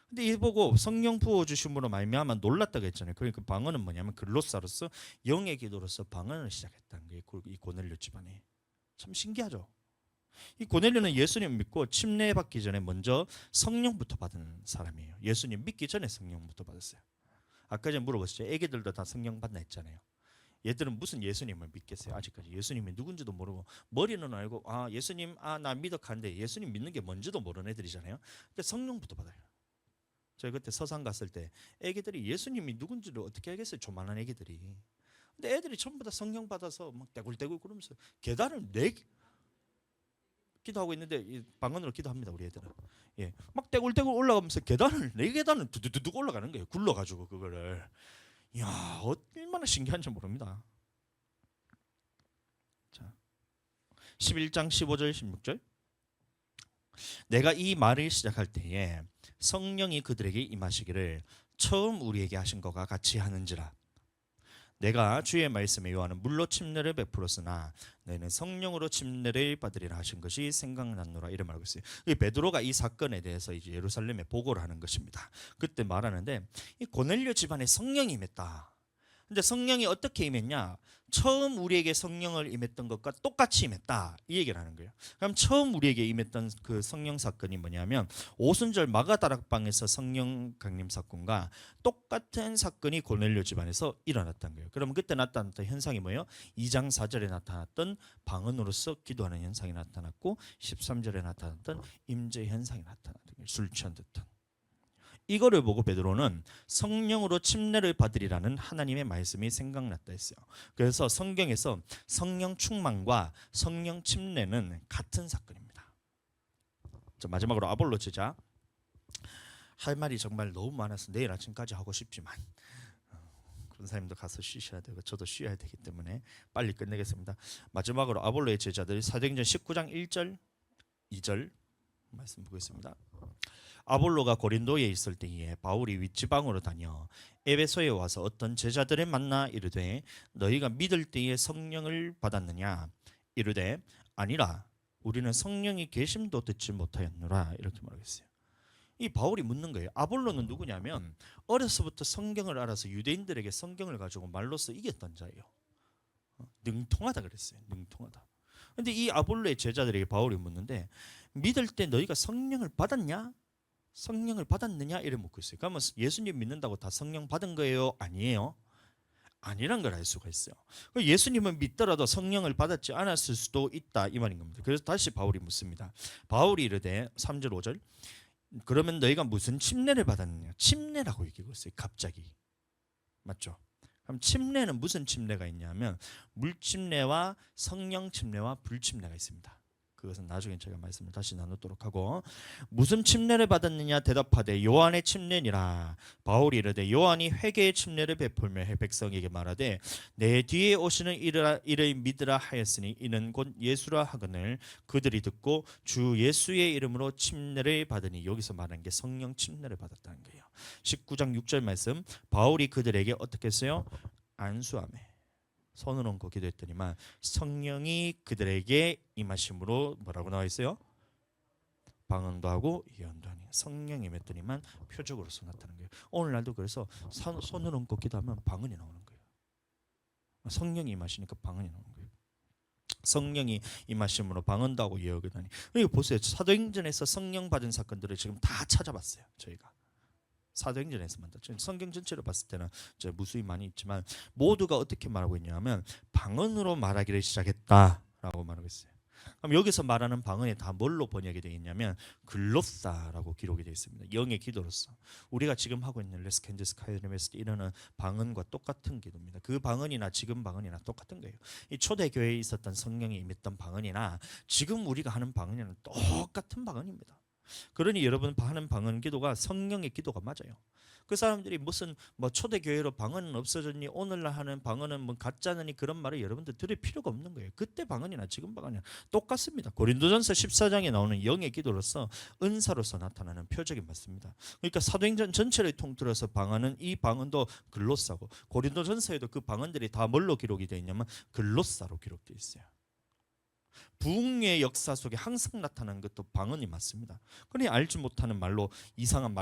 근데 이 보고 성령 부어 주심으로 말미암아 놀랐다고 했잖아요. 그러니까 방언은 뭐냐면 글로사로서 영의 기도로서 방언을 시작했다는 거예요. 이 고넬료 집안에. 참 신기하죠. 이 고넬료는 예수님 믿고 침례 받기 전에 먼저 성령부터 받은 사람이에요. 예수님 믿기 전에 성령부터 받았어요. 아까 전에 물어봤죠. 애기들도 다 성령 받나 했잖아요. 얘들은 무슨 예수님을 믿겠어요? 아직까지 예수님이 누군지도 모르고 머리는 알고 예수님 나 믿어 가는데 예수님 믿는 게 뭔지도 모르는 애들이잖아요. 근데 성령부터 받아요. 저희 그때 서산 갔을 때 애기들이 예수님이 누군지를 어떻게 알겠어요? 조만한 애기들이. 근데 애들이 전부 다 성령 받아서 막 떼굴떼굴 그러면서 계단을 기도하고 있는데 방언으로 기도합니다 우리 애들은. 예, 막 떼굴떼굴 올라가면서 계단을 4계단을 두두두둑 올라가는 거예요. 굴러가지고 그거를. 이야, 얼마나 신기한지 모릅니다. 자, 11장 15절 16절. 내가 이 말을 시작할 때에 성령이 그들에게 임하시기를 처음 우리에게 하신 것과 같이 하는지라. 내가 주의 말씀에 요한은 물로 침례를 베풀었으나 너희는 성령으로 침례를 받으리라 하신 것이 생각났노라 이런 말하고 있어요. 베드로가 이 사건에 대해서 이제 예루살렘에 보고를 하는 것입니다. 그때 말하는데 이 고넬료 집안에 성령이 임했다. 근데 성령이 어떻게 임했냐? 처음 우리에게 성령을 임했던 것과 똑같이 임했다. 이 얘기를 하는 거예요. 그럼 처음 우리에게 임했던 그 성령 사건이 뭐냐면 오순절 마가다락방에서 성령 강림 사건과 똑같은 사건이 고넬료 집안에서 일어났던 거예요. 그러면 그때 나타났던 현상이 뭐예요? 2장 4절에 나타났던 방언으로서 기도하는 현상이 나타났고 13절에 나타났던 임재 현상이 나타났던 거예요. 술 취한 듯한. 이거를 보고 베드로는 성령으로 침례를 받으리라는 하나님의 말씀이 생각났다 했어요. 그래서 성경에서 성령 충만과 성령 침례는 같은 사건입니다. 자, 마지막으로 아볼로 제자. 할 말이 정말 너무 많아서 내일 아침까지 하고 싶지만 권사님도 가서 쉬셔야 되고 저도 쉬어야 되기 때문에 빨리 끝내겠습니다. 마지막으로 아볼로의 제자들 사도행전 19장 1절 2절 말씀 보겠습니다. 아볼로가 고린도에 있을 때에 바울이 윗지방으로 다녀 에베소에 와서 어떤 제자들을 만나 이르되 너희가 믿을 때에 성령을 받았느냐 이르되 아니라 우리는 성령이 계심도 듣지 못하였노라 이렇게 말했어요. 이 바울이 묻는 거예요. 아볼로는 누구냐면 어려서부터 성경을 알아서 유대인들에게 성경을 가지고 말로써 이겼던 자예요. 능통하다 그랬어요. 능통하다. 근데 이 아볼로의 제자들에게 바울이 묻는데 믿을 때 너희가 성령을 받았냐? 성령을 받았느냐 이래 묻고 있어요. 그러면 예수님 믿는다고 다 성령 받은 거예요? 아니에요? 아니란 걸 알 수가 있어요. 예수님은 믿더라도 성령을 받았지 않았을 수도 있다 이 말인 겁니다. 그래서 다시 바울이 묻습니다. 바울이 이르되 3절 5절 그러면 너희가 무슨 침례를 받았느냐? 침례라고 얘기하고 있어요. 갑자기. 맞죠? 그럼 침례는 무슨 침례가 있냐면 물침례와 성령 침례와 불침례가 있습니다. 그것은 나중에 제가 말씀을 다시 나누도록 하고 무슨 침례를 받았느냐 대답하되 요한의 침례니라. 바울이 이르되 요한이 회개의 침례를 베풀며 백성에게 말하되 내 뒤에 오시는 이를 믿으라 하였으니 이는 곧 예수라 하거늘 그들이 듣고 주 예수의 이름으로 침례를 받으니 여기서 말하는 게 성령 침례를 받았다는 거예요. 19장 6절 말씀 바울이 그들에게 어떻게 했어요? 안수하며 손을 얹고 기도했더니만 성령이 그들에게 임하심으로 뭐라고 나와 있어요? 방언도 하고 예언도 하니 성령이 임했더니만 표적으로서 나타나는 거예요. 오늘날도 그래서 손을 얹고 기도하면 방언이 나오는 거예요. 성령이 임하시니까 방언이 나오는 거예요. 성령이 임하심으로 방언도 하고 예언도 하니. 이거 보세요. 사도행전에서 성령 받은 사건들을 지금 다 찾아봤어요. 저희가. 사도행전에서만 성경 전체로 봤을 때는 무수히 많이 있지만 모두가 어떻게 말하고 있냐면 방언으로 말하기를 시작했다라고 말하고 있어요. 그럼 여기서 말하는 방언이 다 뭘로 번역이 되어 있냐면 글로사라고 기록이 되어 있습니다. 영의 기도로서 우리가 지금 하고 있는 레스켄제스 카이르메스 이러는 방언과 똑같은 기도입니다. 그 방언이나 지금 방언이나 똑같은 거예요. 이 초대교회에 있었던 성령이 임했던 방언이나 지금 우리가 하는 방언이랑 똑같은 방언입니다. 그러니 여러분 하는 방언 기도가 성령의 기도가 맞아요. 그 사람들이 무슨 초대교회로 방언은 없어졌니 오늘날 하는 방언은 가짜느니 그런 말을 여러분들 들을 필요가 없는 거예요. 그때 방언이나 지금 방언이나 똑같습니다. 고린도전서 14장에 나오는 영의 기도로서 은사로서 나타나는 표적이 맞습니다. 그러니까 사도행전 전체를 통틀어서 방언은 이 방언도 글로사고 고린도전서에도 그 방언들이 다 뭘로 기록이 되어 있냐면 글로사로 기록되어 있어요. 부흥의 역사 속에 항상 나타나는 것도 방언이 맞습니다. 그러니 알지 못하는 말로 이상한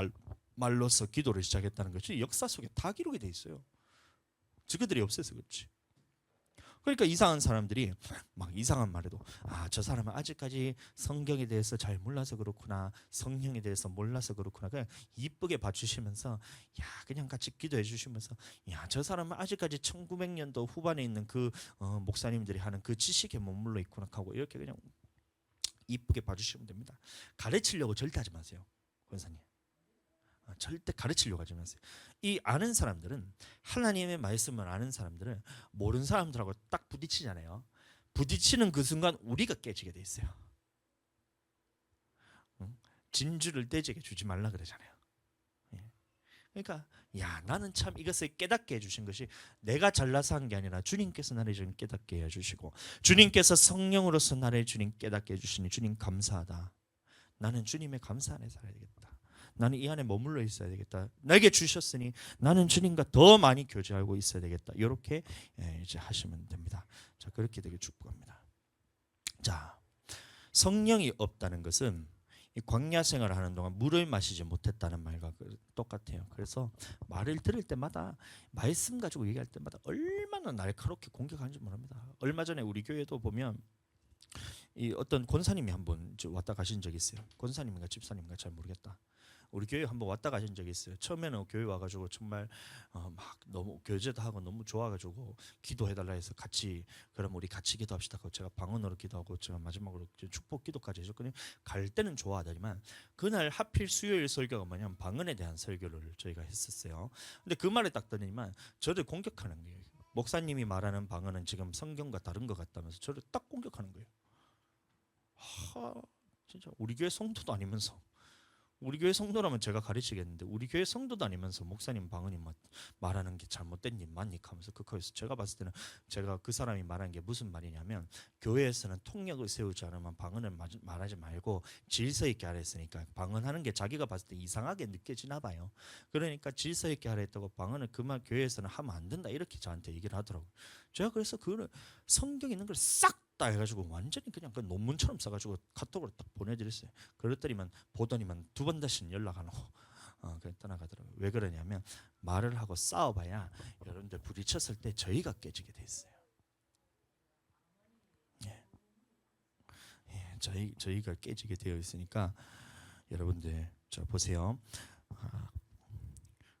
말로서 기도를 시작했다는 것이 역사 속에 다 기록이 돼 있어요. 그들이 없애서 그렇지. 그러니까 이상한 사람들이 막 이상한 말해도 저 사람은 아직까지 성경에 대해서 잘 몰라서 그렇구나, 성령에 대해서 몰라서 그렇구나 그냥 이쁘게 봐주시면서 그냥 같이 기도해 주시면서 저 사람은 아직까지 1900년도 후반에 있는 그 목사님들이 하는 그 지식에 머물러 있구나 하고 이렇게 그냥 이쁘게 봐주시면 됩니다. 가르치려고 절대 하지 마세요, 권사님. 절대 가르치려고 하지 마세요. 이 아는 사람들은 하나님의 말씀을 아는 사람들은 모르는 사람들하고 딱 부딪히잖아요. 부딪히는 그 순간 우리가 깨지게 돼 있어요. 진주를 떼지게 주지 말라 그러잖아요. 그러니까 나는 참 이것을 깨닫게 해주신 것이 내가 잘나서 한 게 아니라 주님께서 나를 좀 깨닫게 해주시고 주님께서 성령으로서 나를 주님 깨닫게 해주시니 주님 감사하다. 나는 주님의 감사 안에 살아야 되겠다. 나는 이 안에 머물러 있어야 되겠다. 내게 주셨으니 나는 주님과 더 많이 교제하고 있어야 되겠다. 이렇게 이제 하시면 됩니다. 자, 그렇게 되게 축복합니다. 자, 성령이 없다는 것은 이 광야 생활을 하는 동안 물을 마시지 못했다는 말과 똑같아요. 그래서 말을 들을 때마다 말씀 가지고 얘기할 때마다 얼마나 날카롭게 공격하는지 모릅니다. 얼마 전에 우리 교회도 보면 이 어떤 권사님이 한번 왔다 가신 적이 있어요. 권사님인가 집사님인가 잘 모르겠다. 우리 교회 한번 왔다 가신 적이 있어요. 처음에는 교회 와가지고 정말 막 너무 교제도 하고 너무 좋아가지고 기도해달라 해서 같이 그럼 우리 같이 기도합시다. 제가 방언으로 기도하고 제가 마지막으로 축복 기도까지 해줬거든요. 갈 때는 좋아하더니만 그날 하필 수요일 설교가 뭐냐면 방언에 대한 설교를 저희가 했었어요. 근데 그 말을 딱 듣더니만 저를 공격하는 거예요. 목사님이 말하는 방언은 지금 성경과 다른 것 같다면서 저를 딱 공격하는 거예요. 진짜 우리 교회 성도도 아니면서 우리 교회 성도라면 제가 가르치겠는데 우리 교회 성도도 아니면서 목사님 방언이 말하는 게 잘못된 일 맞니 하면서 그거에서 제가 봤을 때는 제가 그 사람이 말한 게 무슨 말이냐면 교회에서는 통역을 세우지 않으면 방언을 말하지 말고 질서 있게 하라 했으니까 방언하는 게 자기가 봤을 때 이상하게 느껴지나 봐요. 그러니까 질서 있게 하라 했다고 방언을 그 말 교회에서는 하면 안 된다 이렇게 저한테 얘기를 하더라고요. 제가 그래서 그거를 성경에 있는 걸 싹 다 해가지고 완전히 그냥 그 논문처럼 써가지고 카톡으로 딱 보내드렸어요. 그랬더니만 보더니만 두 번 다시는 연락 안 오고 그냥 떠나가더라고요. 왜 그러냐면 말을 하고 싸워봐야 여러분들 부딪혔을 때 저희가 깨지게 돼 있어요. 저희가 깨지게 되어 있으니까 여러분들 자 보세요.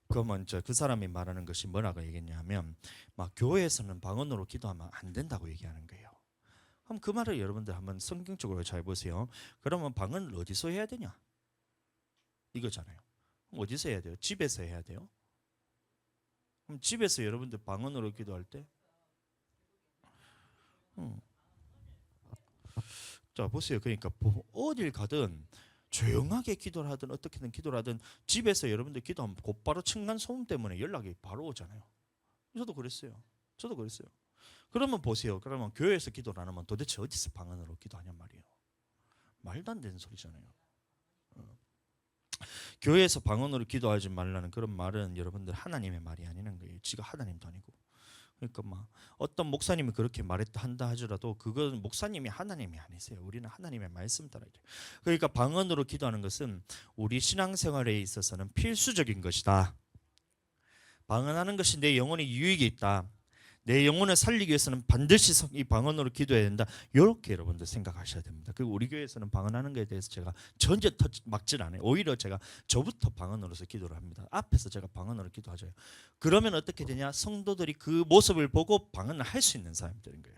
그러면 그 사람이 말하는 것이 뭐라고 얘기했냐면 막 교회에서는 방언으로 기도하면 안 된다고 얘기하는 거예요. 그럼 그 말을 여러분들 한번 성경적으로 잘 보세요. 그러면 방언을 어디서 해야 되냐? 이거잖아요. 어디서 해야 돼요? 집에서 해야 돼요? 그럼 집에서 여러분들 방언으로 기도할 때 자 보세요. 그러니까 어딜 가든 조용하게 기도를 하든 어떻게든 기도를 하든 집에서 여러분들 기도하면 곧바로 층간 소음 때문에 연락이 바로 오잖아요. 저도 그랬어요. 저도 그랬어요. 그러면 보세요. 그러면 교회에서 기도를 안 하면 도대체 어디서 방언으로 기도하냔 말이에요. 말도 안 되는 소리잖아요. 교회에서 방언으로 기도하지 말라는 그런 말은 여러분들 하나님의 말이 아니는 거예요. 지가 하나님도 아니고. 그러니까 막 어떤 목사님이 그렇게 말했다 한다 하더라도 그건 목사님이 하나님이 아니세요. 우리는 하나님의 말씀 따라야 돼요. 그러니까 방언으로 기도하는 것은 우리 신앙생활에 있어서는 필수적인 것이다. 방언하는 것이 내 영혼에 유익이 있다. 내 영혼을 살리기 위해서는 반드시 이 방언으로 기도해야 된다. 이렇게 여러분들 생각하셔야 됩니다. 그리고 우리 교회에서는 방언하는 것에 대해서 제가 전혀 막질 않아요. 오히려 제가 저부터 방언으로서 기도를 합니다. 앞에서 제가 방언으로 기도하죠. 그러면 어떻게 되냐? 성도들이 그 모습을 보고 방언을 할 수 있는 사람들인 거예요.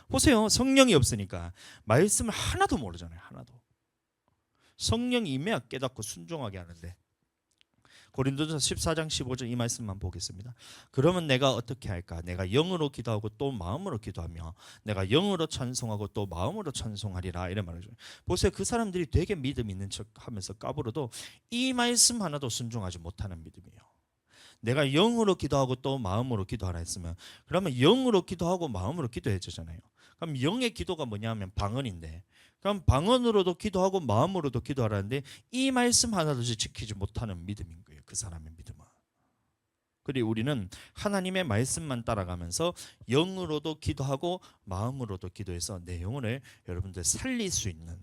보세요. 성령이 없으니까 말씀을 하나도 모르잖아요. 하나도. 성령이 임해야 깨닫고 순종하게 하는데 고린도전서 14장 15절 이 말씀만 보겠습니다. 그러면 내가 어떻게 할까? 내가 영으로 기도하고 또 마음으로 기도하며 내가 영으로 찬송하고 또 마음으로 찬송하리라 이런 말을 줘요. 보세요. 그 사람들이 되게 믿음 있는 척하면서 까불어도 이 말씀 하나도 순종하지 못하는 믿음이에요. 내가 영으로 기도하고 또 마음으로 기도하라 했으면 그러면 영으로 기도하고 마음으로 기도해야 되잖아요. 그럼 영의 기도가 뭐냐면 방언인데 그럼 방언으로도 기도하고 마음으로도 기도하라는데 이 말씀 하나도 지키지 못하는 믿음인 거예요. 그 사람의 믿음은. 그리고 우리는 하나님의 말씀만 따라가면서 영으로도 기도하고 마음으로도 기도해서 내 영혼을 여러분들 살릴 수 있는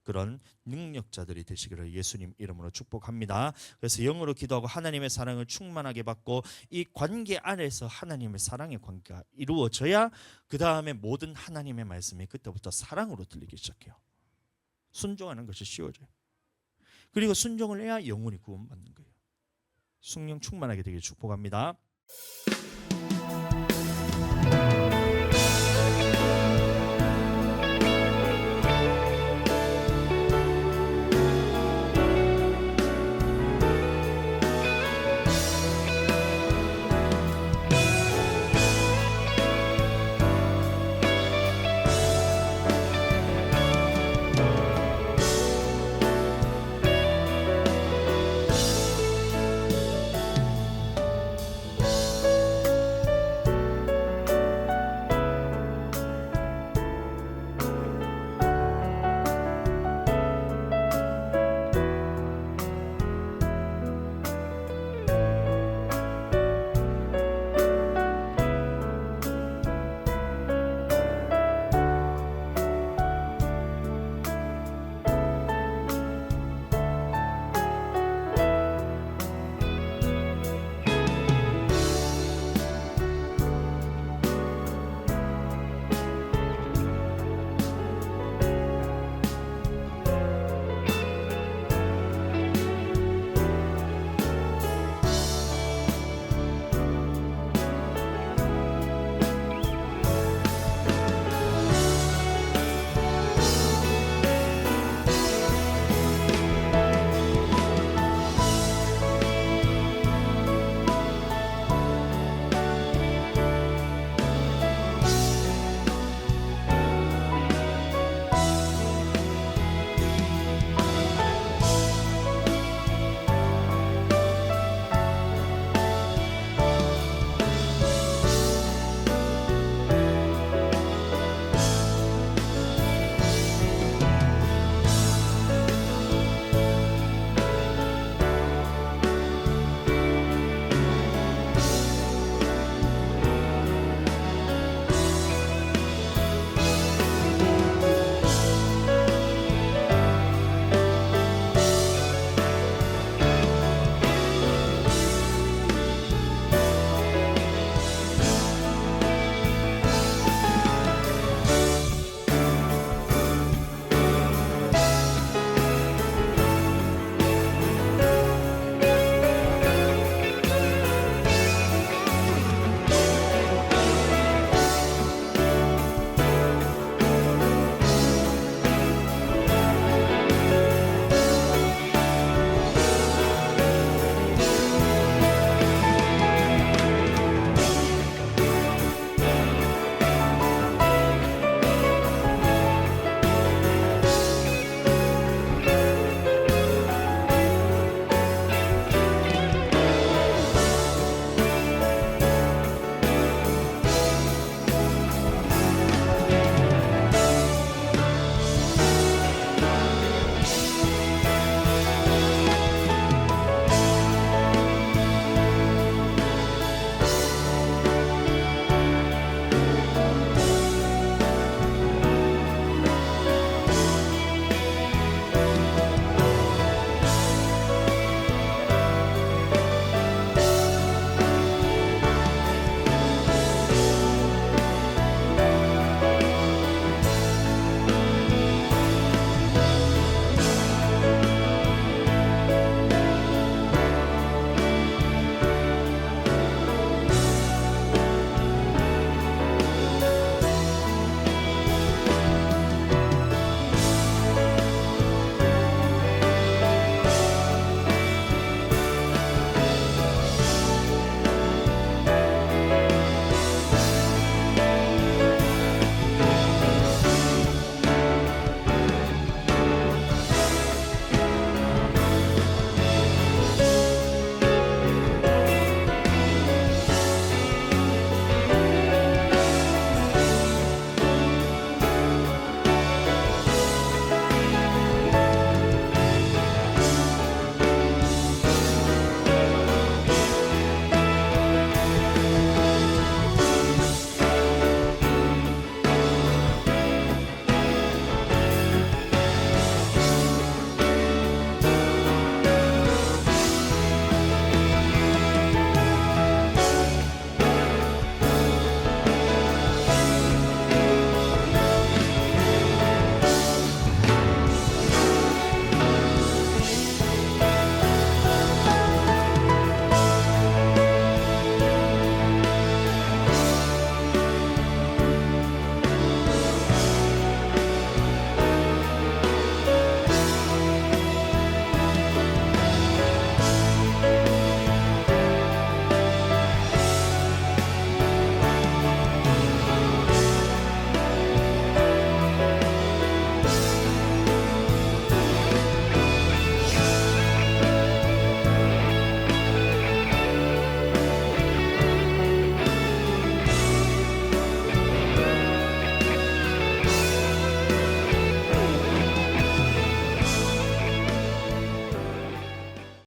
그런 능력자들이 되시기를 예수님 이름으로 축복합니다. 그래서 영으로 기도하고 하나님의 사랑을 충만하게 받고 이 관계 안에서 하나님의 사랑의 관계가 이루어져야 그 다음에 모든 하나님의 말씀이 그때부터 사랑으로 들리기 시작해요. 순종하는 것이 쉬워져요. 그리고 순종을 해야 영혼이 구원받는 거예요. 성령 충만하게 되길 축복합니다.